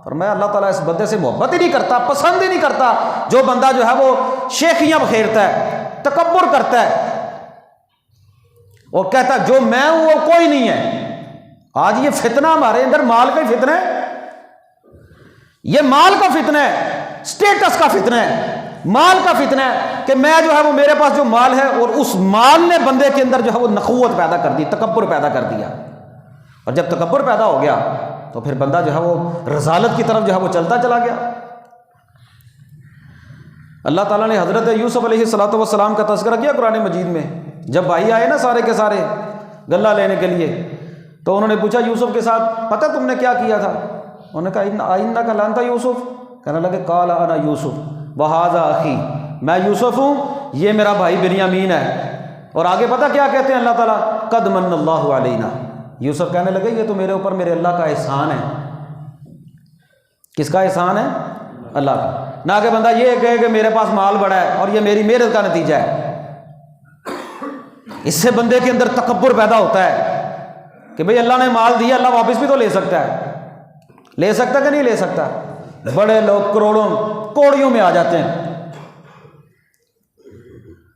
فرمایا اللہ تعالیٰ اس بندے سے محبت ہی نہیں کرتا، پسند ہی نہیں کرتا جو بندہ جو ہے وہ شیخیاں بکھیرتا ہے، تکبر کرتا ہے اور کہتا ہے جو میں ہوں وہ کوئی نہیں ہے۔ آج یہ فتنہ ہمارے اندر مال کا ہی فتنہ ہے، یہ مال کا فتنہ ہے، سٹیٹس کا فتنہ ہے، مال کا فتنہ ہے کہ میں جو ہے وہ میرے پاس جو مال ہے، اور اس مال نے بندے کے اندر جو ہے وہ نخوت پیدا کر دی، تکبر پیدا کر دیا، اور جب تکبر پیدا ہو گیا تو پھر بندہ جو ہے وہ رذالت کی طرف جو ہے وہ چلتا چلا گیا۔ اللہ تعالیٰ نے حضرت یوسف علیہ السلام کا تذکرہ کیا قرآن مجید میں، جب بھائی آئے نا سارے کے سارے غلہ لینے کے لیے، تو انہوں نے پوچھا یوسف کے ساتھ پتہ تم نے کیا کیا تھا؟ انہوں نے کہا آئندہ کا لانتا یوسف، کہنے لگے قال انا یوسف وہذا اخی، میں یوسف ہوں، یہ میرا بھائی بنیامین ہے۔ اور آگے پتہ کیا کہتے ہیں اللہ تعالیٰ؟ قد من اللہ علینا، یوسف کہنے لگے یہ تو میرے اوپر میرے اللہ کا احسان ہے۔ کس کا احسان ہے؟ اللہ کا، نہ کہ بندہ یہ کہے کہ میرے پاس مال بڑا ہے اور یہ میری محنت کا نتیجہ ہے۔ اس سے بندے کے اندر تکبر پیدا ہوتا ہے کہ بھئی اللہ نے مال دیا، اللہ واپس بھی تو لے سکتا ہے، لے سکتا کہ نہیں لے سکتا؟ بڑے لوگ کروڑوں کوڑیوں میں آ جاتے ہیں۔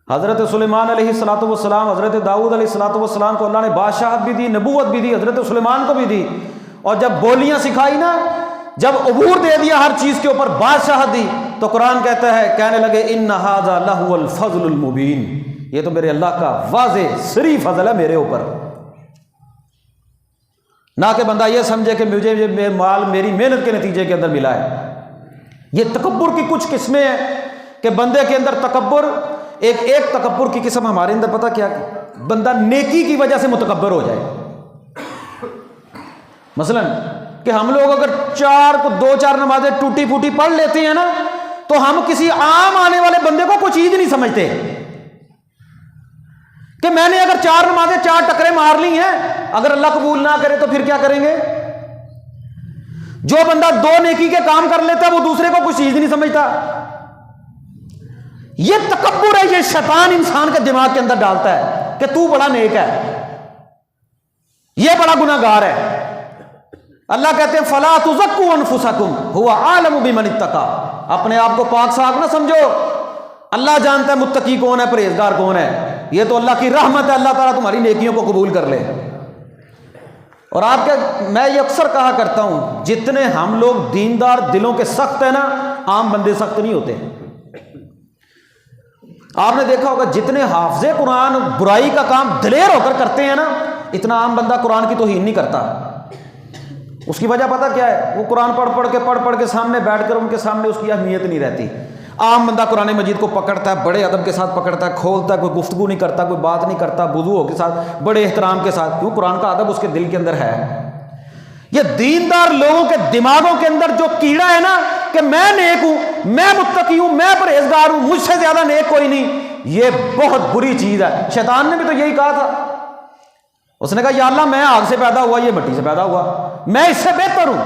حضرت سلیمان علیہ السلام، حضرت داؤد علیہ السلام کو اللہ نے بادشاہت بھی دی، نبوت بھی دی، حضرت سلیمان کو بھی دی، اور جب بولیاں سکھائی نا، جب عبور دے دیا ہر چیز کے اوپر، بادشاہت دی، تو قرآن کہتا ہے، کہنے لگے ان ھذا لہو الفضل المبین، یہ تو میرے اللہ کا واضح صریح فضل ہے میرے اوپر۔ نہ کہ بندہ یہ سمجھے کہ مجھے یہ مال میری محنت کے نتیجے کے اندر ملا ہے۔ یہ تکبر کی کچھ قسمیں ہیں کہ بندے کے اندر تکبر، ایک تکبر کی قسم ہمارے اندر پتہ کیا، بندہ نیکی کی وجہ سے متکبر ہو جائے۔ مثلا کہ ہم لوگ اگر دو چار نمازیں ٹوٹی پھوٹی پڑھ لیتے ہیں نا، تو ہم کسی عام آنے والے بندے کو کوئی چیز نہیں سمجھتے کہ میں نے اگر 4 نمازیں 4 ٹکرے مار لی ہیں، اگر اللہ قبول نہ کرے تو پھر کیا کریں گے؟ جو بندہ 2 نیکی کے کام کر لیتا ہے وہ دوسرے کو کوئی چیز نہیں سمجھتا۔ یہ تکبر ہے، یہ شیطان انسان کے دماغ کے اندر ڈالتا ہے کہ تو بڑا نیک ہے، یہ بڑا گناہ گار ہے۔ اللہ کہتے ہیں فلا تزکوا انفسکم هو اعلم بمن اتقى، اپنے آپ کو پاک صاف نہ سمجھو، اللہ جانتا ہے متقی کون ہے، پرہیزگار کون ہے۔ یہ تو اللہ کی رحمت ہے، اللہ تعالیٰ تمہاری نیکیوں کو قبول کر لے۔ اور آپ کے میں یہ اکثر کہا کرتا ہوں، جتنے ہم لوگ دیندار دلوں کے سخت ہیں نا، عام بندے سخت نہیں ہوتے۔ آپ نے دیکھا ہوگا جتنے حافظ قرآن برائی کا کام دلیر ہو کر کرتے ہیں نا، اتنا عام بندہ قرآن کی توہین نہیں کرتا۔ اس کی وجہ پتہ کیا ہے؟ وہ قرآن پڑھ کے سامنے بیٹھ کر ان کے سامنے اس کی اہمیت نہیں رہتی۔ عام بندہ قرآن مجید کو پکڑتا ہے، بڑے ادب کے ساتھ پکڑتا ہے، کھولتا ہے، کوئی گفتگو نہیں کرتا، کوئی بات نہیں کرتا، وضو کے ساتھ بڑے احترام کے ساتھ، کیوں؟ قرآن کا ادب اس کے دل کے اندر ہے۔ یہ دیندار لوگوں کے دماغوں کے اندر جو کیڑا ہے نا کہ میں نیک ہوں، میں متقی ہوں، میں پرہیزگار ہوں، مجھ سے زیادہ نیک کوئی نہیں، یہ بہت بری چیز ہے۔ شیطان نے بھی تو یہی کہا تھا، اس نے کہا یا اللہ میں آگ سے پیدا ہوا، یہ مٹی سے پیدا ہوا، میں اس سے بہتر ہوں۔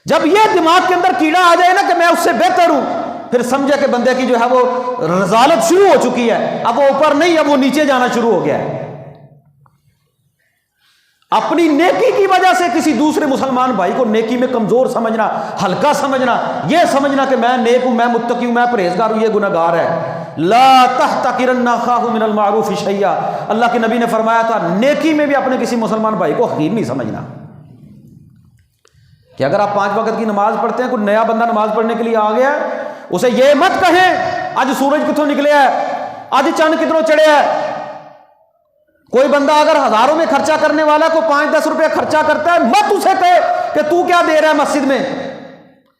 جب یہ دماغ کے اندر کیڑا آ جائے نا کہ میں اس سے بہتر ہوں، پھر سمجھے کہ بندے کی جو ہے وہ رذالت شروع ہو چکی ہے، اب وہ اوپر نہیں، اب وہ نیچے جانا شروع ہو گیا ہے۔ اپنی نیکی کی وجہ سے کسی دوسرے مسلمان بھائی کو نیکی میں کمزور سمجھنا، ہلکا سمجھنا، یہ سمجھنا کہ میں نیک ہوں، میں متقی ہوں، میں پرہیزگار ہوں، یہ گناہ گار ہے۔ لا تحتقرن اخاہ من المعروف شیئا، اللہ کے نبی نے فرمایا تھا نیکی میں بھی اپنے کسی مسلمان بھائی کو حقیر نہیں سمجھنا۔ کہ اگر آپ 5 وقت کی نماز پڑھتے ہیں، کوئی نیا بندہ نماز پڑھنے کے لیے آ گیا ہے، اسے یہ مت کہیں آج سورج کتوں نکلے ہے، آج چند کتنوں چڑھے ہے۔ کوئی بندہ اگر ہزاروں میں خرچہ کرنے والا کو 5-10 روپے خرچہ کرتا ہے، مت اسے کہے کہ تو کیا دے رہا ہے مسجد میں،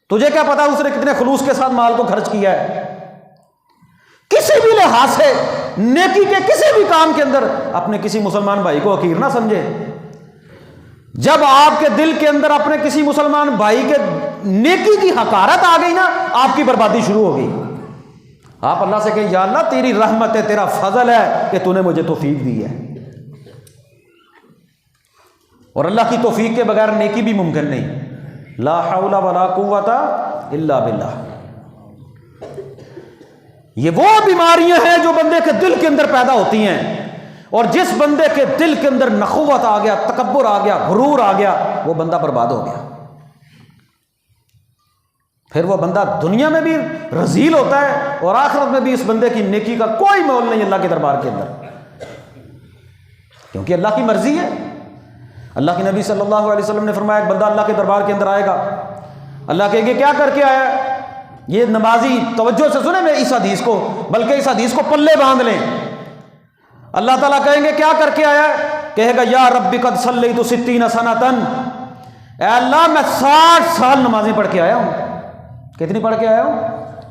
تجھے کیا پتا اس نے کتنے خلوص کے ساتھ مال کو خرچ کیا ہے۔ کسی بھی لحاظ سے نیکی کے کسی بھی کام کے اندر اپنے کسی مسلمان بھائی کو حقیر نہ سمجھے۔ جب آپ کے دل کے اندر اپنے کسی مسلمان بھائی کے نیکی کی حقارت آ گئی نا، آپ کی بربادی شروع ہو گئی۔ آپ اللہ سے کہیں یا اللہ تیری رحمت ہے، تیرا فضل ہے کہ تو نے مجھے توفیق دی ہے۔ اور اللہ کی توفیق کے بغیر نیکی بھی ممکن نہیں. لا حول ولا قوت الا باللہ. یہ وہ بیماریاں ہیں جو بندے کے دل کے اندر پیدا ہوتی ہیں، اور جس بندے کے دل کے اندر نخوت آ گیا، تکبر آ گیا، غرور آ گیا، وہ بندہ برباد ہو گیا. پھر وہ بندہ دنیا میں بھی رذیل ہوتا ہے اور آخرت میں بھی اس بندے کی نیکی کا کوئی مول نہیں اللہ کے دربار کے اندر، کیونکہ اللہ کی مرضی ہے. اللہ کے نبی صلی اللہ علیہ وسلم نے فرمایا ایک بندہ اللہ کے دربار کے اندر آئے گا، اللہ کہے گے کیا کر کے آیا ہے؟ یہ نمازی توجہ سے سنیں میں اس حدیث کو، بلکہ اس حدیث کو پلے باندھ لیں. اللہ تعالیٰ کہیں گے کیا کر کے آیا ہے؟ کہے گا یا ربی قد صلیت 60 سنۃ، اے اللہ میں 60 سال نمازیں پڑھ کے آیا ہوں. کتنی پڑھ کے آیا ہوں؟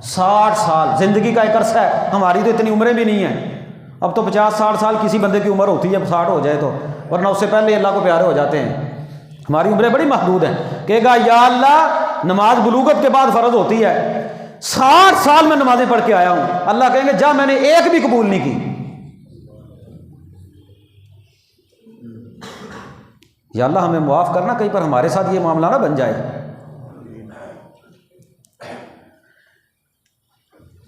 60 سال. زندگی کا ایک عرصہ ہے، ہماری تو اتنی عمریں بھی نہیں ہیں. اب تو 50-60 سال کسی بندے کی عمر ہوتی ہے، 60 ہو جائے تو، ورنہ اس سے پہلے اللہ کو پیارے ہو جاتے ہیں. ہماری عمریں بڑی محدود ہیں. کہے گا یا اللہ نماز بلوغت کے بعد فرض ہوتی ہے، 60 سال میں نمازیں پڑھ کے آیا ہوں. اللہ کہیں گے جا میں نے ایک بھی قبول نہیں کی. یا اللہ ہمیں معاف کرنا، کہیں پر ہمارے ساتھ یہ معاملہ نہ بن جائے.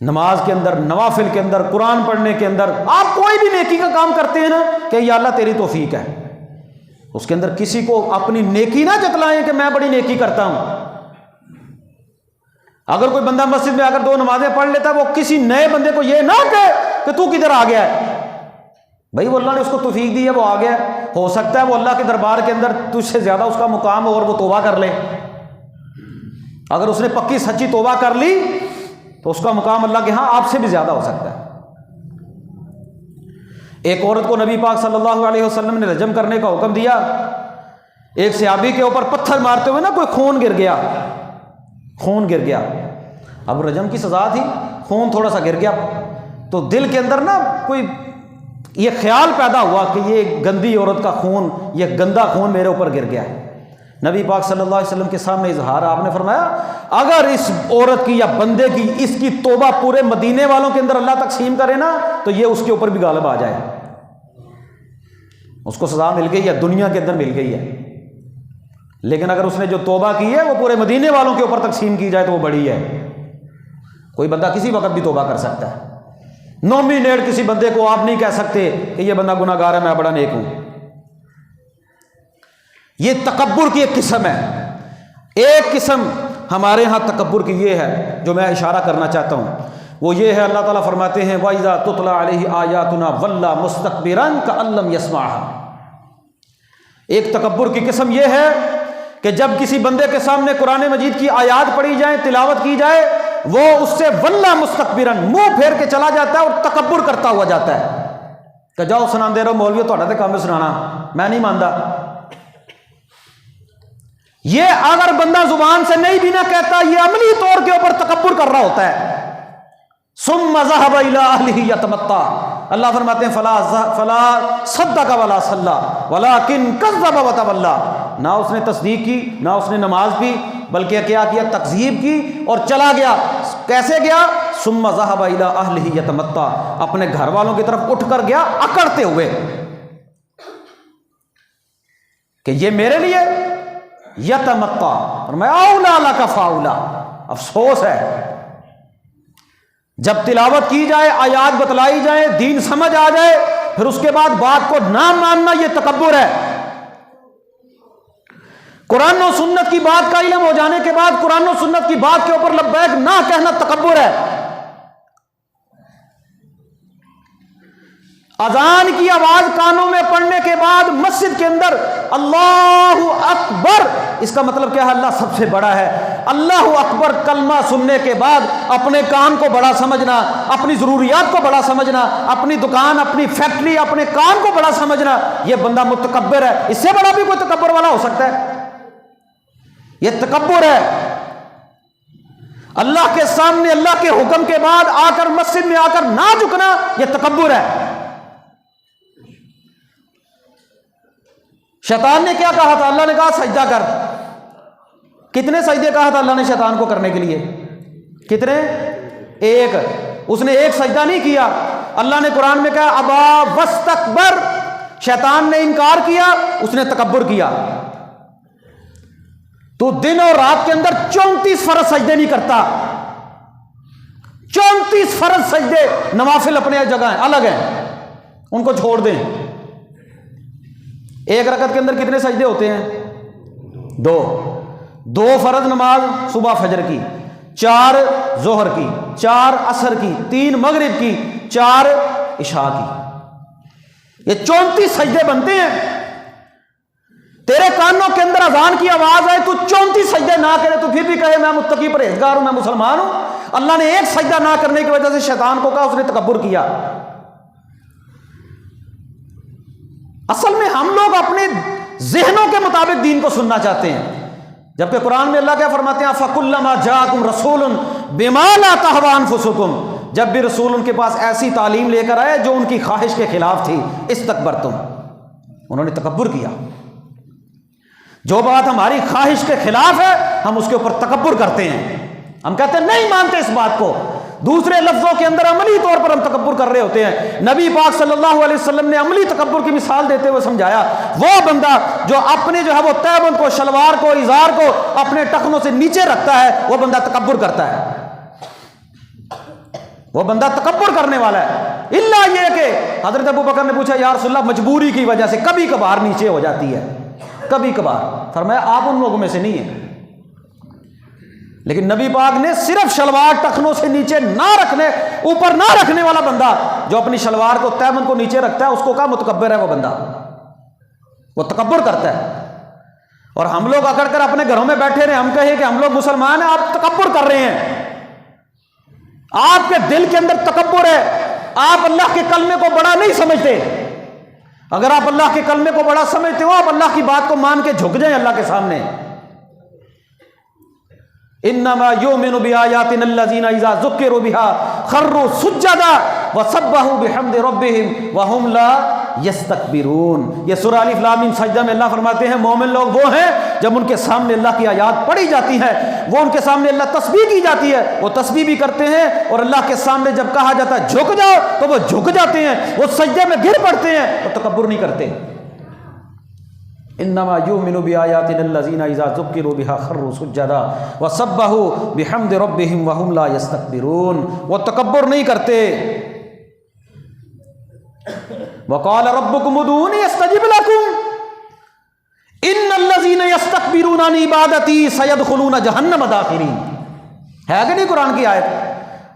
نماز کے اندر، نوافل کے اندر، قرآن پڑھنے کے اندر، آپ کوئی بھی نیکی کا کام کرتے ہیں نا کہ یا اللہ تیری توفیق ہے، اس کے اندر کسی کو اپنی نیکی نہ جتلائیں کہ میں بڑی نیکی کرتا ہوں. اگر کوئی بندہ مسجد میں اگر 2 نمازیں پڑھ لیتا ہے، وہ کسی نئے بندے کو یہ نہ کہے کہ تو کدھر آ گیا ہے. بھائی وہ اللہ نے اس کو توفیق دی ہے، وہ آ گیا ہے. ہو سکتا ہے وہ اللہ کے دربار کے اندر تجھ سے زیادہ اس کا مقام ہو اور وہ توبہ کر لے. اگر اس نے پکی سچی توبہ کر لی تو اس کا مقام اللہ کے ہاں آپ سے بھی زیادہ ہو سکتا ہے. ایک عورت کو نبی پاک صلی اللہ علیہ وسلم نے رجم کرنے کا حکم دیا. ایک صحابی کے اوپر پتھر مارتے ہوئے نا کوئی خون گر گیا. اب رجم کی سزا تھی، خون تھوڑا سا گر گیا تو دل کے اندر نا کوئی یہ خیال پیدا ہوا کہ یہ گندی عورت کا خون، یہ گندا خون میرے اوپر گر گیا ہے. نبی پاک صلی اللہ علیہ وسلم کے سامنے اظہار، آپ نے فرمایا اگر اس عورت کی یا بندے کی اس کی توبہ پورے مدینے والوں کے اندر اللہ تقسیم کرے نا تو یہ اس کے اوپر بھی غالب آ جائے. اس کو سزا مل گئی ہے، دنیا کے اندر مل گئی ہے. لیکن اگر اس نے جو توبہ کی ہے وہ پورے مدینے والوں کے اوپر تقسیم کی جائے تو وہ بڑی ہے. کوئی بندہ کسی وقت بھی توبہ کر سکتا ہے. نومینیٹ کسی بندے کو آپ نہیں کہہ سکتے کہ یہ بندہ گناہ گار ہے، میں بڑا نیک ہوں. یہ تکبر کی ایک قسم ہے. ایک قسم ہمارے ہاں تکبر کی یہ ہے جو میں اشارہ کرنا چاہتا ہوں، وہ یہ ہے اللہ تعالیٰ فرماتے ہیں وَإِذَا تُتْلَىٰ عَلَيْهِ آيَاتُنَا وَلَّىٰ مُسْتَكْبِرًا كَأَن لَّمْ يَسْمَعْهَا. ایک تکبر کی قسم یہ ہے کہ جب کسی بندے کے سامنے قرآن مجید کی آیات پڑھی جائیں، تلاوت کی جائے، وہ اس سے وَلَّىٰ مُسْتَكْبِرًا منہ پھیر کے چلا جاتا ہے اور تکبر کرتا ہوا جاتا ہے کہ جاؤ سنا دے رہو مولوی، تھوڑا تے کام سنانا، میں نہیں مانتا. یہ اگر بندہ زبان سے نہیں بھی نہ کہتا، یہ عملی طور کے اوپر تکبر کر رہا ہوتا ہے. ثم ذهب الى اهله يتمتع. اللہ فرماتے ہیں فلا صدق ولا صلى ولكن كذب وتولى. نہ اس نے تصدیق کی، نہ اس نے نماز پڑھی، بلکہ کیا کیا؟ تکذیب کی اور چلا گیا. کیسے گیا؟ ثم ذهب الى اهله يتمتع. اپنے گھر والوں کی طرف اٹھ کر گیا اکڑتے ہوئے کہ یہ میرے لیے یتمتع. فرمایا اولا لک فاولا. افسوس ہے جب تلاوت کی جائے، آیات بتلائی جائے، دین سمجھ آ جائے، پھر اس کے بعد بات کو نہ ماننا، یہ تکبر ہے. قرآن و سنت کی بات کا علم ہو جانے کے بعد قرآن و سنت کی بات کے اوپر لبیک نہ کہنا تکبر ہے. اذان کی آواز کانوں میں پڑنے کے بعد مسجد کے اندر اللہ اکبر، اس کا مطلب کیا ہے؟ اللہ سب سے بڑا ہے. اللہ اکبر کلمہ سننے کے بعد اپنے کام کو بڑا سمجھنا، اپنی ضروریات کو بڑا سمجھنا، اپنی دکان، اپنی فیکٹری، اپنے کام کو بڑا سمجھنا، یہ بندہ متکبر ہے. اس سے بڑا بھی کوئی تکبر والا ہو سکتا ہے؟ یہ تکبر ہے. اللہ کے سامنے اللہ کے حکم کے بعد آ کر مسجد میں آ کر نہ جھکنا، یہ تکبر ہے. شیطان نے کیا کہا تھا؟ اللہ نے کہا سجدہ کر. کتنے سجدے کہا تھا اللہ نے شیطان کو کرنے کے لیے؟ کتنے؟ ایک. اس نے ایک سجدہ نہیں کیا. اللہ نے قرآن میں کہا ابا واستکبر. شیطان نے انکار کیا، اس نے تکبر کیا. تو دن اور رات کے اندر 34 فرض سجدے نہیں کرتا. 34 فرض سجدے، نوافل اپنے جگہ ہیں، الگ ہیں، ان کو چھوڑ دیں. ایک رکعت کے اندر کتنے سجدے ہوتے ہیں؟ 2 فرض نماز صبح فجر کی، 4 ظہر کی، 4 عصر کی، 3 مغرب کی، 4 عشاء کی. یہ 34 سجدے بنتے ہیں. تیرے کانوں کے اندر اذان کی آواز آئے تو 34 سجدے نہ کرے تو پھر بھی کہے میں متقی پرہیزگار ہوں، میں مسلمان ہوں. اللہ نے ایک سجدہ نہ کرنے کی وجہ سے شیطان کو کہا، اس نے تکبر کیا. اصل میں ہم لوگ اپنے ذہنوں کے مطابق دین کو سننا چاہتے ہیں، جبکہ قرآن میں اللہ کیا فرماتے ہیں؟ فَكُلَّمَا جَاءَكُمْ رَسُولٌ بِمَا لَا تَهْوَىٰ أَنفُسُكُمْ، جب بھی رسول ان کے پاس ایسی تعلیم لے کر آئے جو ان کی خواہش کے خلاف تھی، استکبرتم، انہوں نے تکبر کیا. جو بات ہماری خواہش کے خلاف ہے ہم اس کے اوپر تکبر کرتے ہیں، ہم کہتے ہیں نہیں مانتے اس بات کو. دوسرے لفظوں کے اندر عملی طور پر ہم تکبر کر رہے ہوتے ہیں. نبی پاک صلی اللہ علیہ وسلم نے عملی تکبر کی مثال دیتے ہوئے سمجھایا، وہ بندہ جو اپنے جو ہے وہ تہبند کو، شلوار کو، ازار کو اپنے ٹخنوں سے نیچے رکھتا ہے، وہ بندہ تکبر کرتا ہے، وہ بندہ تکبر کرنے والا ہے. الا یہ کہ حضرت ابوبکر نے پوچھا یا رسول اللہ مجبوری کی وجہ سے کبھی کبھار نیچے ہو جاتی ہے، کبھی کبھار. فرمایا آپ ان لوگوں میں سے نہیں ہیں. لیکن نبی پاک نے صرف شلوار ٹخنوں سے نیچے نہ رکھنے، اوپر نہ رکھنے والا بندہ جو اپنی شلوار کو، تہبند کو نیچے رکھتا ہے، اس کو کہا متکبر ہے. وہ بندہ وہ تکبر کرتا ہے. اور ہم لوگ اکڑ کر اپنے گھروں میں بیٹھے رہے، ہم کہیں کہ ہم لوگ مسلمان ہیں، آپ تکبر کر رہے ہیں. آپ کے دل کے اندر تکبر ہے، آپ اللہ کے کلمے کو بڑا نہیں سمجھتے. اگر آپ اللہ کے کلمے کو بڑا سمجھتے ہو، آپ اللہ کی بات کو مان کے جھک جائیں اللہ کے سامنے. انما یؤمن بآیاتنا الذین اذا ذکروا بها خروا سجدا وسبحوا بحمد ربهم وهم لا یستکبرون. یہ سورہ الف لام میم سجدہ میں اللہ فرماتے ہیں مومن لوگ وہ ہیں جب ان کے سامنے اللہ کی آیات پڑھی جاتی ہیں، وہ ان کے سامنے اللہ تسبیح کی جاتی ہے، وہ تسبیح بھی کرتے ہیں، اور اللہ کے سامنے جب کہا جاتا ہے جھک جاؤ تو وہ جھک جاتے ہیں، وہ سجدے میں گر پڑتے ہیں، وہ تکبر نہیں کرتے. انما یؤمن بآیاتنا الذین اذا ذکروا بها خروا سجدا وسبحوا بحمد ربهم وهم لا یستکبرون. وہ تکبر نہیں کرتے. وقال ربکم ادعونی استجب لکم ان الذین یستکبرون عن عبادتی سیدخلون جہنم داخرین. ہے کہ نہیں قرآن کی آیت؟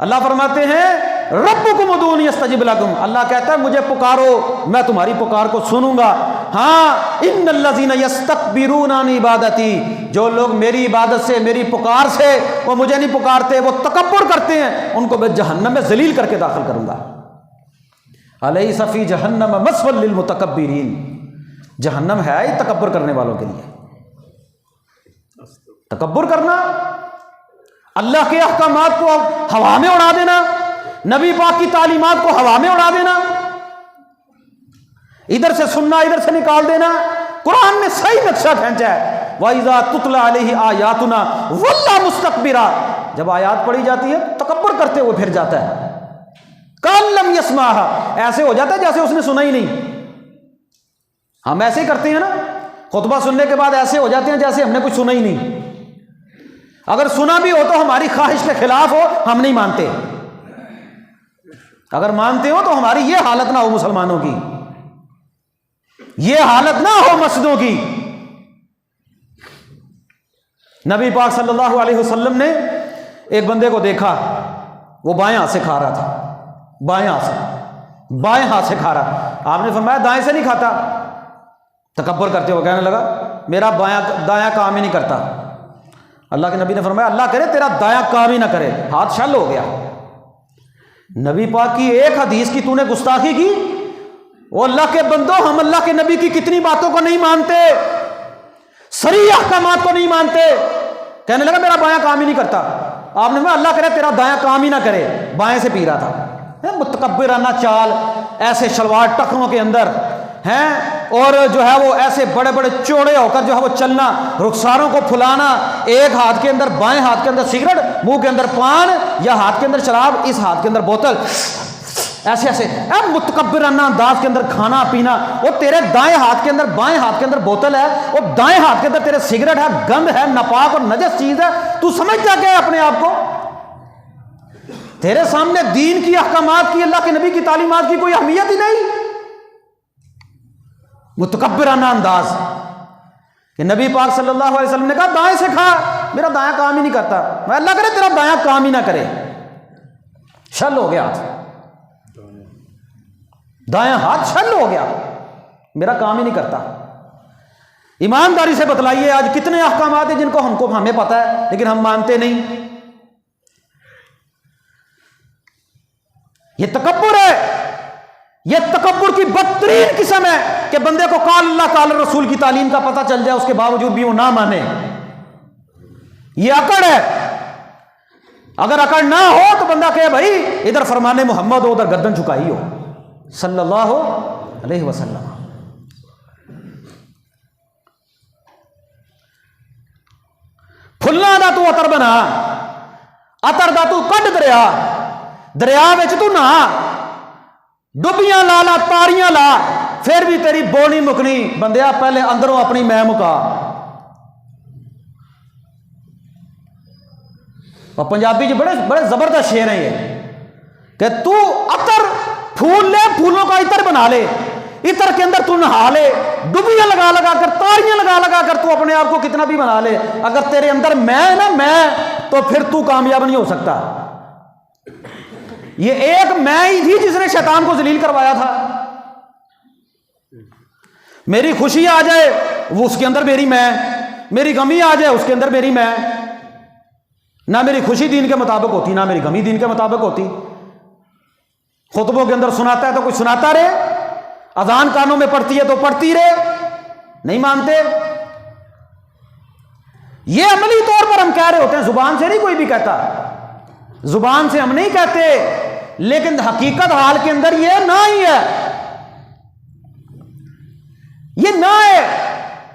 اللہ فرماتے ہیں ربکم ادعونی استجب لکم، اللہ کہتا ہے مجھے پکارو میں تمہاری پکار کو سنوں گا. ہاں ان الذین یستکبرون عن عبادتی، جو لوگ میری عبادت سے، میری پکار سے وہ مجھے نہیں پکارتے، وہ تکبر کرتے ہیں، ان کو میں جہنم میں ذلیل کر کے داخل کروں گا. الیس فی جہنم مثوی للمتکبرین، جہنم ہے ہی تکبر کرنے والوں کے لیے. تکبر کرنا، اللہ کے احکامات کو ہوا میں اڑا دینا، نبی پاک کی تعلیمات کو ہوا میں اڑا دینا، ادھر سے سننا ادھر سے نکال دینا. قرآن نے صحیح نقشہ کھینچا ہے. وَإِذَا تُتْلَى عَلَيْهِ آيَاتُنَا وَلَّى مُسْتَكْبِرًا، جب آیات پڑھی جاتی ہے تکبر کرتے ہوئے پھر جاتا ہے. كَأَن لَّمْ يَسْمَعْهَا، ایسے ہو جاتا ہے جیسے اس نے سنا ہی نہیں. ہم ایسے ہی کرتے ہیں نا، خطبہ سننے کے بعد ایسے ہو جاتے ہیں جیسے ہم نے کچھ سنا ہی نہیں. اگر سنا بھی ہو تو ہماری خواہش کے خلاف ہو، ہم نہیں مانتے. اگر مانتے ہو تو ہماری یہ حالت نہ ہو مسلمانوں کی، یہ حالت نہ ہو مسجدوں کی. نبی پاک صلی اللہ علیہ وسلم نے ایک بندے کو دیکھا، وہ بائیں ہاتھ سے کھا رہا تھا، بائیں ہاتھ سے کھا رہا. آپ نے فرمایا دائیں سے نہیں کھاتا. تکبر کرتے ہوئے کہنے لگا میرا دایاں کام ہی نہیں کرتا. اللہ کے نبی نے فرمایا اللہ کرے تیرا دایاں کام ہی نہ کرے، ہاتھ شل ہو گیا. نبی پاک کی ایک حدیث کی تو نے گستاخی کی. وہ اللہ کے بندو، ہم اللہ کے نبی کی کتنی باتوں کو نہیں مانتے، صریح احکامات کو نہیں مانتے. کہنے لگا میرا بایاں کام ہی نہیں کرتا. آپ نے فرمایا اللہ کرے تیرا دایاں کام ہی نہ کرے، بائیں سے پی رہا تھا. متکبرانہ چال، ایسے شلوار ٹخنوں کے اندر ہیں، اور جو ہے وہ ایسے بڑے بڑے چوڑے ہو کر جو ہے وہ چلنا، رخساروں کو پھلانا، ایک ہاتھ کے اندر، بائیں ہاتھ کے اندر سگریٹ، منہ کے اندر پان، یا ہاتھ کے اندر شراب، اس ہاتھ کے اندر بوتل. ایسے ایسے متکبرانہ انداز کے اندر کھانا پینا. وہ تیرے دائیں ہاتھ کے اندر بائیں ہاتھ کے اندر بوتل ہے, اور دائیں ہاتھ کے اندر تیرے سگریٹ ہے, گند ہے, ناپاک اور نجس چیز ہے. تو سمجھتا کیا ہے اپنے آپ کو؟ تیرے سامنے دین کی احکامات کی, اللہ کے نبی کی تعلیمات کی کوئی اہمیت ہی نہیں. متکبرانہ انداز کہ نبی پاک صلی اللہ علیہ وسلم نے کہا دائیں سے کھا, میرا دایاں کام ہی نہیں کرتا. میں اللہ کرے تیرا دایاں کام ہی نہ کرے, شل ہو گیا ہاتھ, دایاں ہاتھ شل ہو گیا, میرا کام ہی نہیں کرتا. ایمانداری سے بتلائیے آج کتنے احکامات ہیں جن کو ہمیں پتہ ہے لیکن ہم مانتے نہیں. یہ تکبر ہے, یہ تکبر کی بدترین قسم ہے کہ بندے کو قال اللہ قال رسول کی تعلیم کا پتہ چل جائے, اس کے باوجود بھی وہ نہ مانے. یہ اکڑ ہے. اگر اکڑ نہ ہو تو بندہ کہے بھائی ادھر فرمان محمد ہو, ادھر گردن جھکائی ہو صلی اللہ علیہ وسلم. پھلنا دا تو اتر بنا, اتر دا تو کڈ دریا, دریا وچ تو نہ ڈبیاں لا لا تاریاں لا, پھر بھی تیری بونی مکنی. بندیا پہلے اندروں اپنی میں مکا. اور پنجابی جو بڑے بڑے زبردست شعر ہیں یہ کہ تو عطر پھول لے, پھولوں کا عطر بنا لے, عطر کے اندر تو نہا لے, ڈبیاں لگا لگا کر, تاریاں لگا لگا کر تو اپنے آپ کو کتنا بھی بنا لے, اگر تیرے اندر میں نا میں, تو پھر تو کامیاب نہیں ہو سکتا. یہ ایک میں ہی تھی جس نے شیطان کو ذلیل کروایا تھا. میری خوشی آ جائے وہ اس کے اندر میری میں, میری غمی آ جائے اس کے اندر میری میں. نہ میری خوشی دین کے مطابق ہوتی, نہ میری غمی دین کے مطابق ہوتی. خطبوں کے اندر سناتا ہے تو کوئی سناتا رہے, اذان کانوں میں پڑتی ہے تو پڑھتی رہے, نہیں مانتے. یہ عملی طور پر ہم کہہ رہے ہوتے ہیں, زبان سے نہیں کوئی بھی کہتا, زبان سے ہم نہیں کہتے, لیکن حقیقت حال کے اندر یہ نہ ہی ہے, یہ نہ ہے.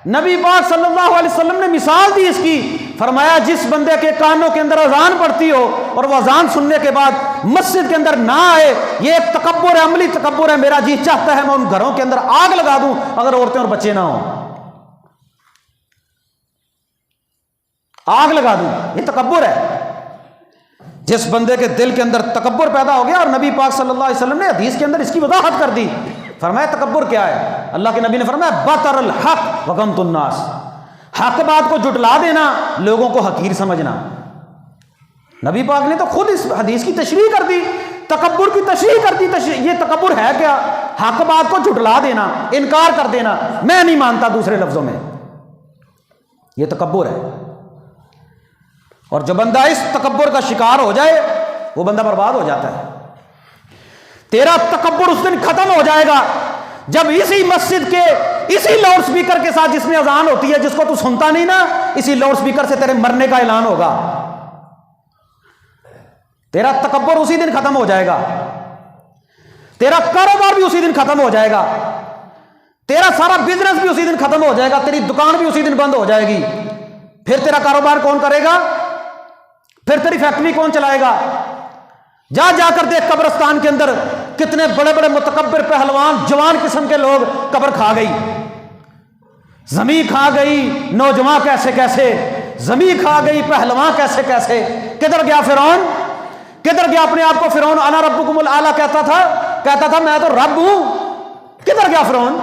نبی پاک صلی اللہ علیہ وسلم نے مثال دی اس کی, فرمایا جس بندے کے کانوں کے اندر اذان پڑتی ہو اور وہ اذان سننے کے بعد مسجد کے اندر نہ آئے, یہ ایک تکبر ہے, عملی تکبر ہے. میرا جی چاہتا ہے میں ان گھروں کے اندر آگ لگا دوں اگر عورتیں اور بچے نہ ہوں, آگ لگا دوں. یہ تکبر ہے. جس بندے کے دل کے اندر تکبر پیدا ہو گیا, اور نبی پاک صلی اللہ علیہ وسلم نے حدیث کے اندر اس کی وضاحت کر دی, فرمایا تکبر کیا ہے. اللہ کے نبی نے فرمایا بطر الحق وغمط الناس, حق بات کو جھٹلا دینا, لوگوں کو حقیر سمجھنا. نبی پاک نے تو خود اس حدیث کی تشریح کر دی, تکبر کی تشریح کر دی. یہ تکبر ہے کیا؟ حق بات کو جھٹلا دینا, انکار کر دینا, میں نہیں مانتا, دوسرے لفظوں میں یہ تکبر ہے. اور جو بندہ اس تکبر کا شکار ہو جائے وہ بندہ برباد ہو جاتا ہے. تیرا تکبر اس دن ختم ہو جائے گا جب اسی مسجد کے اسی لاؤڈ سپیکر کے ساتھ جس میں اذان ہوتی ہے, جس کو تو سنتا نہیں نا, اسی لاؤڈ سپیکر سے تیرے مرنے کا اعلان ہوگا. تیرا تکبر اسی دن ختم ہو جائے گا, تیرا کاروبار بھی اسی دن ختم ہو جائے گا, تیرا سارا بزنس بھی اسی دن ختم ہو جائے گا, تیری دکان بھی اسی دن بند ہو جائے گی. پھر تیرا کاروبار کون کرے گا؟ پھر تیری فیکٹری کون چلائے گا؟ جا جا کر دیکھ قبرستان کے اندر کتنے بڑے بڑے متکبر پہلوان جوان قسم کے لوگ قبر کھا گئی, زمین کھا گئی, نوجوان کیسے کیسے, زمین کھا گئی, پہلوان کیسے کیسے. کدھر گیا فرعون؟ کدھر گیا اپنے آپ کو فرعون انا ربکم الاعلی کہتا تھا میں تو رب ہوں. کدھر گیا فرعون؟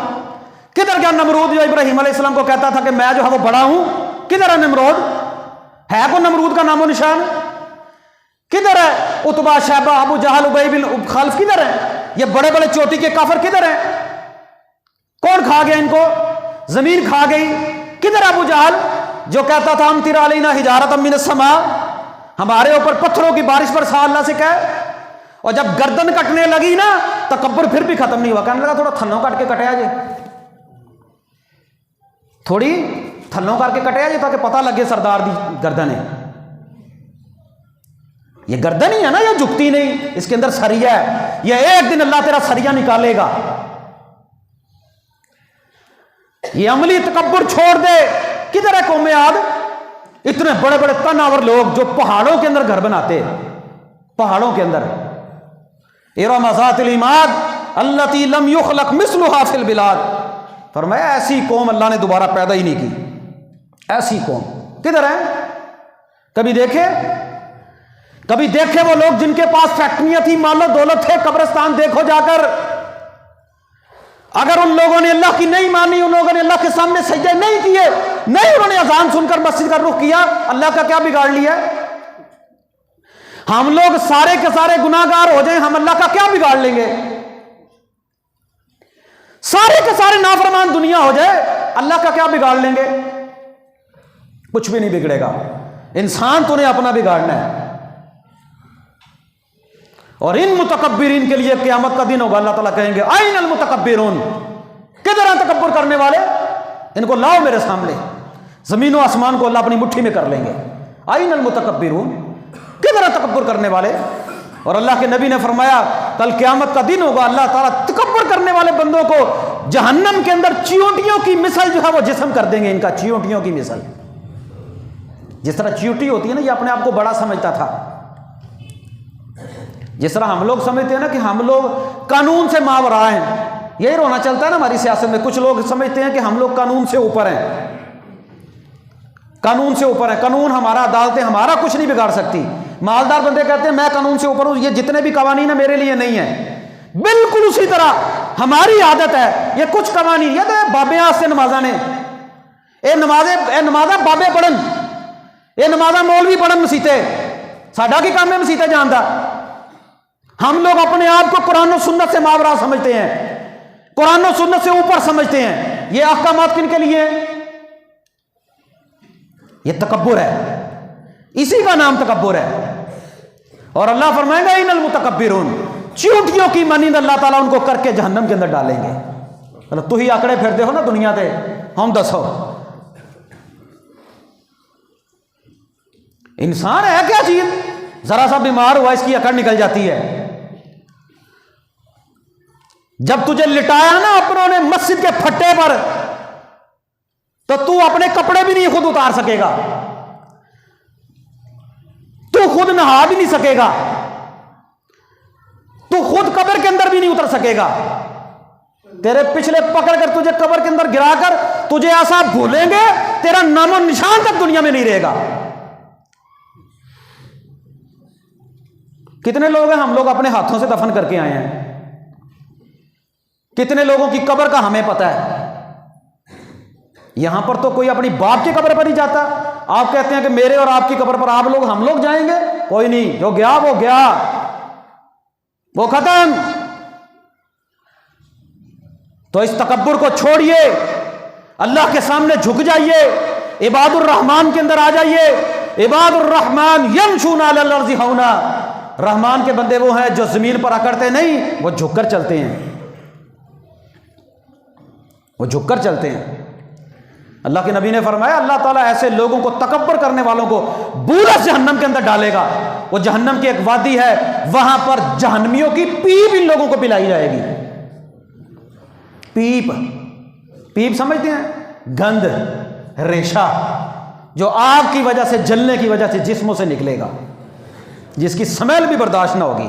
کدھر گیا نمرود جو ابراہیم علیہ السلام کو کہتا تھا کہ میں جو ہے وہ بڑا ہوں؟ کدھر ہے نمرود؟ ہے کو نمرود کا نام و نشان؟ کدھر ہے عتبہ شیبہ ابو جہل ابی بن خلف؟ کدھر ہے یہ بڑے بڑے چوٹی کے کافر؟ کدھر ہیں؟ کون کھا گیا ان کو؟ زمین کھا گئی. کدھر ابو جہل جو کہتا تھا امطر علینا حجارۃ من السماء, ہمارے اوپر پتھروں کی بارش برسا اللہ سے کہے. اور جب گردن کٹنے لگی نا تکبر پھر بھی ختم نہیں ہوا, کہنے لگا تھوڑا تھنوں کٹ کے کٹیا جے, تھوڑی تھنوں کر کے کٹیا جے تاکہ پتہ لگے سردار دی گردن ہے. یہ گردن ہی ہے نا, یہ جھکتی نہیں, اس کے اندر سریا ہے. یہ ایک دن اللہ تیرا سریا نکالے گا. یہ عملی تکبر چھوڑ دے. کدھر ہے قوم عاد؟ اتنے بڑے بڑے تناور لوگ جو پہاڑوں کے اندر گھر بناتے, پہاڑوں کے اندر ارم ذات العماد التی لم یخلق مثلھا فی البلاد، فرمایا ایسی قوم اللہ نے دوبارہ پیدا ہی نہیں کی۔ ایسی قوم کدھر ہے؟ کبھی دیکھے وہ لوگ جن کے پاس فیکٹریاں تھی، مال و دولت تھے، قبرستان دیکھو جا کر، اگر ان لوگوں نے اللہ کی نہیں مانی، ان لوگوں نے اللہ کے سامنے سجدے نہیں کیے، نہیں انہوں نے اذان سن کر مسجد کا رخ کیا، اللہ کا کیا بگاڑ لیا؟ ہم لوگ سارے کے سارے گناہ گار ہو جائیں، ہم اللہ کا کیا بگاڑ لیں گے؟ سارے کے سارے نافرمان دنیا ہو جائے، اللہ کا کیا بگاڑ لیں گے؟ کچھ بھی نہیں بگڑے گا، انسان تو نے اپنا بگاڑنا ہے۔ اور ان متکبرین کے لیے قیامت کا دن ہوگا، اللہ تعالیٰ کہیں گے آئین المتکبرون، کدھر ہیں تکبر کرنے والے؟ ان کو لاؤ میرے سامنے۔ زمین و آسمان کو اللہ اپنی مٹھی میں کر لیں گے۔ آئین المتکبرون، کدھر ہیں تکبر کرنے والے؟ اور اللہ کے نبی نے فرمایا کل قیامت کا دن ہوگا، اللہ تعالیٰ تکبر کرنے والے بندوں کو جہنم کے اندر چیونٹیوں کی مثل جو ہے وہ جسم کر دیں گے، ان کا چیونٹیوں کی مثل۔ جس طرح چیونٹی ہوتی ہے نا، یہ اپنے آپ کو بڑا سمجھتا تھا، جس طرح ہم لوگ سمجھتے ہیں نا کہ ہم لوگ قانون سے ماورا ہیں، یہی رونا چلتا ہے نا ہماری سیاست میں۔ کچھ لوگ سمجھتے ہیں کہ ہم لوگ قانون سے اوپر ہیں، قانون سے اوپر ہیں، قانون ہمارا، عدالتیں ہمارا کچھ نہیں بگاڑ سکتی۔ مالدار بندے کہتے ہیں میں قانون سے اوپر ہوں، یہ جتنے بھی قوانین ہیں میرے لیے نہیں ہیں۔ بالکل اسی طرح ہماری عادت ہے، یہ کچھ قوانین، یہ تو بابے آج سے نمازاں نے، اے نمازہ بابے پڑھن، اے نمازہ مولوی پڑھن مسیتے، ساڈا کی کام ہے مسیتے جاندا؟ ہم لوگ اپنے آپ کو قرآن و سنت سے ماورا سمجھتے ہیں، قرآن و سنت سے اوپر سمجھتے ہیں۔ یہ احکامات کن کے لیے ہیں؟ یہ تکبر ہے، اسی کا نام تکبر ہے۔ اور اللہ فرمائے گا ان المتکبرون، چیونٹیوں کی مانند اللہ تعالیٰ ان کو کر کے جہنم کے اندر ڈالیں گے۔ مطلب تو ہی آکڑے پھرتے ہو نا دنیا تے، ہم دسو انسان ہے کیا چیز؟ ذرا سا بیمار ہوا اس کی اکڑ نکل جاتی ہے۔ جب تجھے لٹایا نا اپنوں نے مسجد کے پھٹے پر، تو اپنے کپڑے بھی نہیں خود اتار سکے گا، تو خود نہا بھی نہیں سکے گا، تو خود قبر کے اندر بھی نہیں اتر سکے گا۔ تیرے پچھلے پکڑ کر تجھے قبر کے اندر گرا کر تجھے ایسا بھولیں گے، تیرا نام و نشان تک دنیا میں نہیں رہے گا۔ کتنے لوگ ہیں ہم لوگ اپنے ہاتھوں سے دفن کر کے آئے ہیں، کتنے لوگوں کی قبر کا ہمیں پتہ ہے۔ یہاں پر تو کوئی اپنی باپ کی قبر پر نہیں جاتا۔ آپ کہتے ہیں کہ میرے اور آپ کی قبر پر ہم لوگ جائیں گے؟ کوئی نہیں، جو گیا وہ گیا، وہ ختم۔ تو اس تکبر کو چھوڑیے، اللہ کے سامنے جھک جائیے، عباد الرحمن کے اندر آ جائیے۔ عباد الرحمن یمشون علی الارض ہونا، رحمان کے بندے وہ ہیں جو زمین پر اکڑتے نہیں، وہ جھک کر چلتے ہیں، وہ جھک کر چلتے ہیں۔ اللہ کے نبی نے فرمایا اللہ تعالیٰ ایسے لوگوں کو، تکبر کرنے والوں کو بولس جہنم کے اندر ڈالے گا۔ وہ جہنم کی ایک وادی ہے، وہاں پر جہنمیوں کی پیپ ان لوگوں کو پلائی جائے گی۔ پیپ سمجھتے ہیں؟ گند، ریشہ، جو آگ کی وجہ سے، جلنے کی وجہ سے جسموں سے نکلے گا، جس کی سمیل بھی برداشت نہ ہوگی۔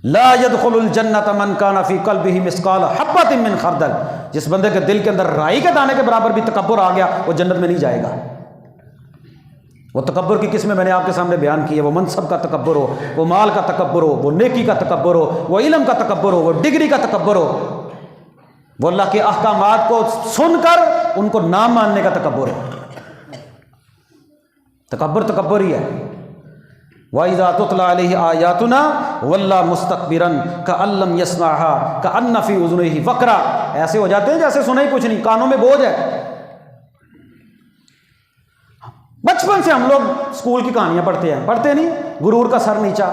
لا يدخل الجنت من كان في قلبه مثقال حبة من خردل، جس بندے کے دل کے اندر رائی کے دانے کے برابر بھی تکبر آ گیا، وہ جنت میں نہیں جائے گا۔ وہ تکبر کی قسمیں میں نے آپ کے سامنے بیان کی ہے، وہ منصب کا تکبر ہو، وہ مال کا تکبر ہو، وہ نیکی کا تکبر ہو، وہ علم کا تکبر ہو، وہ ڈگری کا تکبر ہو، وہ اللہ کے احکامات کو سن کر ان کو نہ ماننے کا تکبر ہے۔ تکبر ہی ہے۔ وَإِذَا تُتْلَى عَلَيْهِ آيَاتُنَا وَلَّى مُسْتَكْبِرًا كَأَن لَّمْ يَسْمَعْهَا كَأَنَّ فِي أُذُنَيْهِ وَقْرًا، ایسے ہو جاتے ہیں جیسے سنا ہی کچھ نہیں، کانوں میں بوجھ ہے۔ بچپن سے ہم لوگ اسکول کی کہانیاں پڑھتے نہیں، غرور کا سر نیچا۔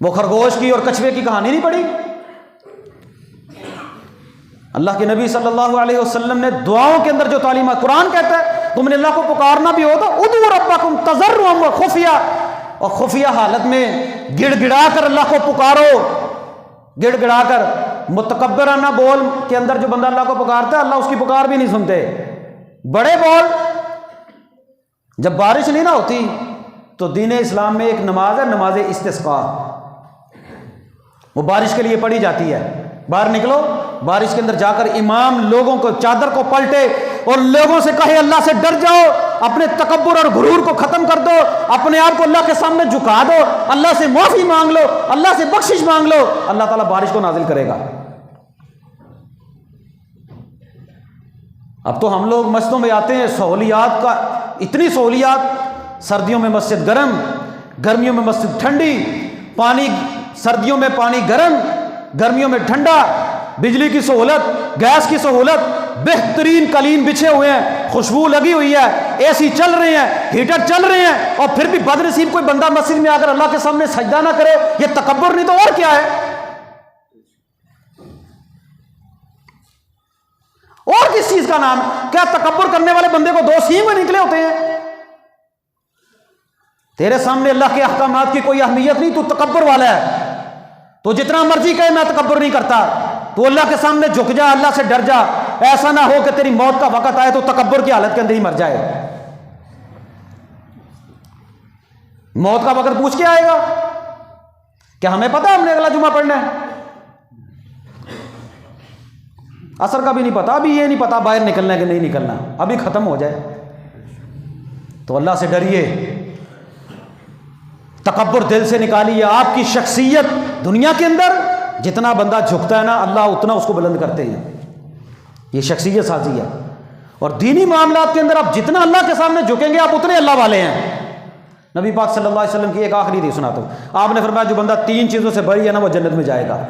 وہ خرگوش کی اور کچھوے کی کہانی نہیں پڑھی؟ اللہ کے نبی صلی اللہ علیہ وسلم نے دعاؤں کے اندر جو تعلیمات، قرآن کہتا ہے تم نے اللہ کو پکارنا بھی ہو تو ادعوا ربکم تضرعا وخفیا، اور خفیہ حالت میں گڑ گڑا کر اللہ کو پکارو، گڑ گڑا کر۔ متکبرانہ بول کے اندر جو بندہ اللہ کو پکارتا ہے، اللہ اس کی پکار بھی نہیں سنتے۔ بڑے بول، جب بارش نہیں نہ ہوتی تو دین اسلام میں ایک نماز ہے، نماز استسقاء، وہ بارش کے لیے پڑھی جاتی ہے۔ باہر نکلو، بارش کے اندر جا کر امام لوگوں کو چادر کو پلٹے اور لوگوں سے کہے اللہ سے ڈر جاؤ، اپنے تکبر اور غرور کو ختم کر دو، اپنے آپ کو اللہ کے سامنے جھکا دو، اللہ سے معافی مانگ لو، اللہ سے بخشش مانگ لو، اللہ تعالیٰ بارش کو نازل کرے گا۔ اب تو ہم لوگ مسجدوں میں آتے ہیں، سہولیات کا اتنی سہولیات، سردیوں میں مسجد گرم، گرمیوں میں مسجد ٹھنڈی، پانی سردیوں میں پانی گرم، گرمیوں میں ٹھنڈا، بجلی کی سہولت، گیس کی سہولت، بہترین قالین بچھے ہوئے ہیں، خوشبو لگی ہوئی ہے، اے سی چل رہے ہیں، ہیٹر چل رہے ہیں، اور پھر بھی بد نصیب کوئی بندہ مسجد میں آ کر اللہ کے سامنے سجدہ نہ کرے، یہ تکبر نہیں تو اور کیا ہے؟ اور کس چیز کا نام؟ کیا تکبر کرنے والے بندے کو دو سینگ میں نکلے ہوتے ہیں؟ تیرے سامنے اللہ کے احکامات کی کوئی اہمیت نہیں، تو تکبر والا ہے، تو جتنا مرضی کہے میں تکبر نہیں کرتا، تو اللہ کے سامنے جھک جا، اللہ سے ڈر جا، ایسا نہ ہو کہ تیری موت کا وقت آئے تو تکبر کی حالت کے اندر ہی مر جائے۔ موت کا وقت پوچھ کے آئے گا؟ کیا ہمیں پتا ہم نے اگلا جمعہ پڑھنا ہے؟ عصر کا بھی نہیں پتا، ابھی یہ نہیں پتا باہر نکلنا ہے کہ نہیں نکلنا، ابھی ختم ہو جائے۔ تو اللہ سے ڈریے، تکبر دل سے نکالیے۔ آپ کی شخصیت دنیا کے اندر جتنا بندہ جھکتا ہے نا، اللہ اتنا اس کو بلند کرتے ہیں، یہ شخصیت سازی ہے۔ اور دینی معاملات کے اندر آپ جتنا اللہ کے سامنے جھکیں گے، آپ اتنے اللہ والے ہیں۔ نبی پاک صلی اللہ علیہ وسلم کی ایک آخری حدیث سناتا ہوں، آپ نے فرمایا جو بندہ 3 چیزوں سے بری ہے نا، وہ جنت میں جائے گا۔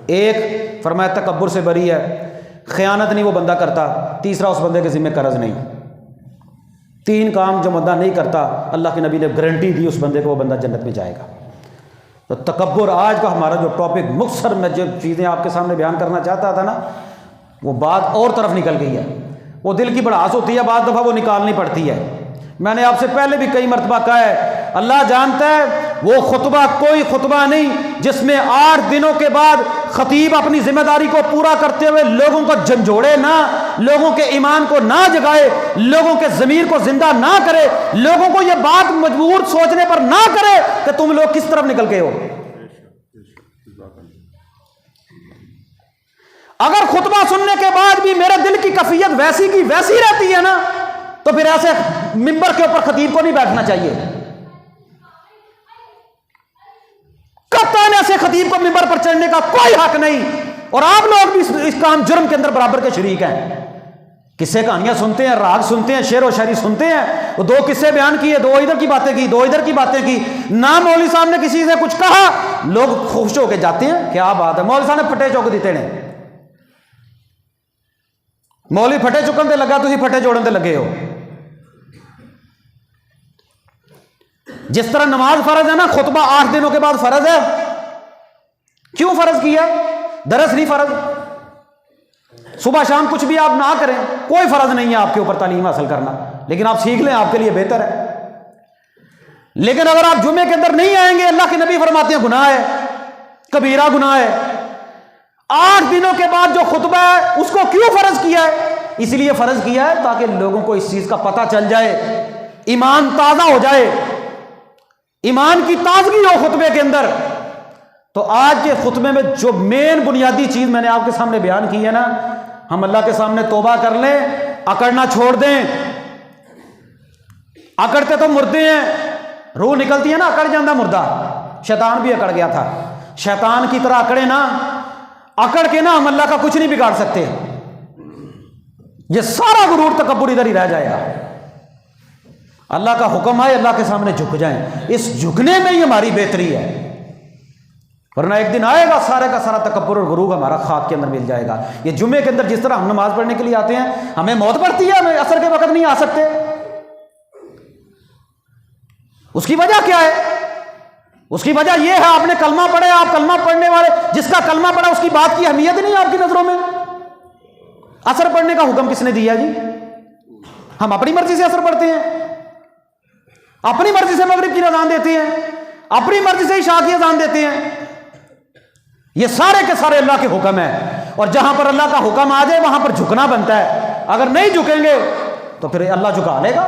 ایک فرمایا تکبر سے بری ہے، خیانت نہیں وہ بندہ کرتا، تیسرا اس بندے کے ذمہ قرض نہیں۔ 3 کام جو بندہ نہیں کرتا، اللہ کے نبی نے گارنٹی دی اس بندے کو، وہ بندہ جنت میں جائے گا۔ تو تکبر آج کا ہمارا جو ٹاپک، مختصر میں جو چیزیں آپ کے سامنے بیان کرنا چاہتا تھا نا، وہ بات اور طرف نکل گئی ہے۔ وہ دل کی بڑھاس ہوتی ہے، بعض دفعہ وہ نکالنی پڑتی ہے۔ میں نے آپ سے پہلے بھی کئی مرتبہ کہا ہے، اللہ جانتا ہے وہ خطبہ کوئی خطبہ نہیں جس میں 8 دنوں کے بعد خطیب اپنی ذمہ داری کو پورا کرتے ہوئے لوگوں کو جھنجھوڑے نہ، لوگوں کے ایمان کو نہ جگائے، لوگوں کے ضمیر کو زندہ نہ کرے، لوگوں کو یہ بات مجبور سوچنے پر نہ کرے کہ تم لوگ کس طرف نکل گئے ہو۔ اگر خطبہ سننے کے بعد بھی میرے دل کی کیفیت ویسی کی ویسی رہتی ہے نا، تو پھر ایسے ممبر کے اوپر خطیب کو نہیں بیٹھنا چاہیے۔ قطعاً ایسے خطیب کو ممبر پر چڑھنے کا کوئی حق نہیں، اور آپ لوگ بھی اس کام جرم کے اندر برابر کے شریک ہیں۔ قصے کہانیاں سنتے ہیں، راگ سنتے ہیں، شعر و شاعری سنتے ہیں، وہ 2 قصے بیان کیے، 2 ادھر کی باتیں کی، 2 ادھر کی باتیں کی، نہ مولوی صاحب نے کسی سے کچھ کہا، لوگ خوش ہو کے جاتے ہیں، کیا بات ہے، مولوی صاحب نے پھٹے چوک دیتے ہیں، مولوی پھٹے چکن تے لگا، تسی پھٹے جوڑن تے لگے ہو۔ جس طرح نماز فرض ہے نا، خطبہ 8 دنوں کے بعد فرض ہے۔ کیوں فرض کیا؟ درس نہیں فرض، صبح شام کچھ بھی آپ نہ کریں، کوئی فرض نہیں ہے آپ کے اوپر تعلیم حاصل کرنا، لیکن آپ سیکھ لیں، آپ کے لیے بہتر ہے۔ لیکن اگر آپ جمعے کے اندر نہیں آئیں گے، اللہ کے نبی فرماتے ہیں گناہ ہے، کبیرہ گناہ ہے۔ 8 دنوں کے بعد جو خطبہ ہے اس کو کیوں فرض کیا ہے؟ اس لیے فرض کیا ہے تاکہ لوگوں کو اس چیز کا پتہ چل جائے، ایمان تازہ ہو جائے، ایمان کی تازگی ہو خطبے کے اندر۔ تو آج کے خطبے میں جو مین بنیادی چیز میں نے آپ کے سامنے بیان کی ہے نا، ہم اللہ کے سامنے توبہ کر لیں، اکڑنا چھوڑ دیں۔ اکڑتے تو مردے ہیں، روح نکلتی ہے نا، اکڑ جاندہ مردہ۔ شیطان بھی اکڑ گیا تھا، شیطان کی طرح اکڑے نا، اکڑ کے نا ہم اللہ کا کچھ نہیں بگاڑ سکتے۔ یہ سارا غرور تکبر ادھر ہی رہ جائے گا۔ اللہ کا حکم آئے، اللہ کے سامنے جھک جائیں، اس جھکنے میں ہی ہماری بہتری ہے، ورنہ ایک دن آئے گا سارے کا سارا تکبر اور غرور ہمارا خاک کے اندر مل جائے گا۔ یہ جمعے کے اندر جس طرح ہم نماز پڑھنے کے لیے آتے ہیں، ہمیں موت پڑتی ہے، ہمیں عصر کے وقت نہیں آ سکتے، اس کی وجہ کیا ہے؟ اس کی وجہ یہ ہے آپ نے کلمہ پڑھے، آپ کلمہ پڑھنے والے جس کا کلمہ پڑھا اس کی بات کی اہمیت نہیں آپ کی نظروں میں۔ عصر پڑھنے کا حکم کس نے دیا جی؟ ہم اپنی مرضی سے عصر پڑھتے ہیں، اپنی مرضی سے مغرب کی اذان دیتے ہیں، اپنی مرضی سے عشاء کی اذان دیتے ہیں۔ یہ سارے کے سارے اللہ کے حکم ہیں، اور جہاں پر اللہ کا حکم آ جائے وہاں پر جھکنا بنتا ہے۔ اگر نہیں جھکیں گے تو پھر اللہ جھکا لے گا۔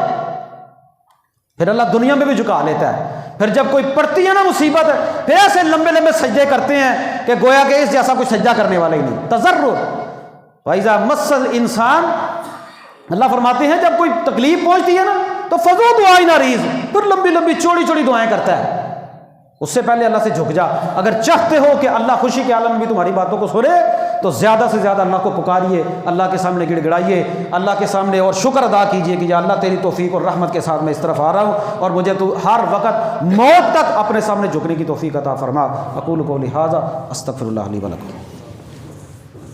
پھر اللہ دنیا میں بھی جھکا لیتا ہے. پھر جب کوئی پڑتی ہے نا مصیبت، پھر ایسے لمبے لمبے سجدے کرتے ہیں کہ گویا کہ اس جیسا کوئی سجدہ کرنے والا ہی نہیں. تضرع وَإِذَا مَسَّ الْإِنسَانَ، اللہ فرماتے ہیں جب کوئی تکلیف پہنچتی ہے نا تو فضو دعائیں ریز، پھر لمبی لمبی چوڑی چوڑی دعائیں کرتا ہے. اس سے پہلے اللہ سے جھک جا. اگر چاہتے ہو کہ اللہ خوشی کے عالم میں بھی تمہاری باتوں کو سنے تو زیادہ سے زیادہ اللہ کو پکاریے، اللہ کے سامنے گڑ گڑائیے، اللہ کے سامنے اور شکر ادا کیجئے کہ یا اللہ تیری توفیق اور رحمت کے ساتھ میں اس طرف آ رہا ہوں اور مجھے تو ہر وقت موت تک اپنے سامنے جھکنے کی توفیق عطا فرما. اقول قولی ھذا استغفر اللہ لی ولکم.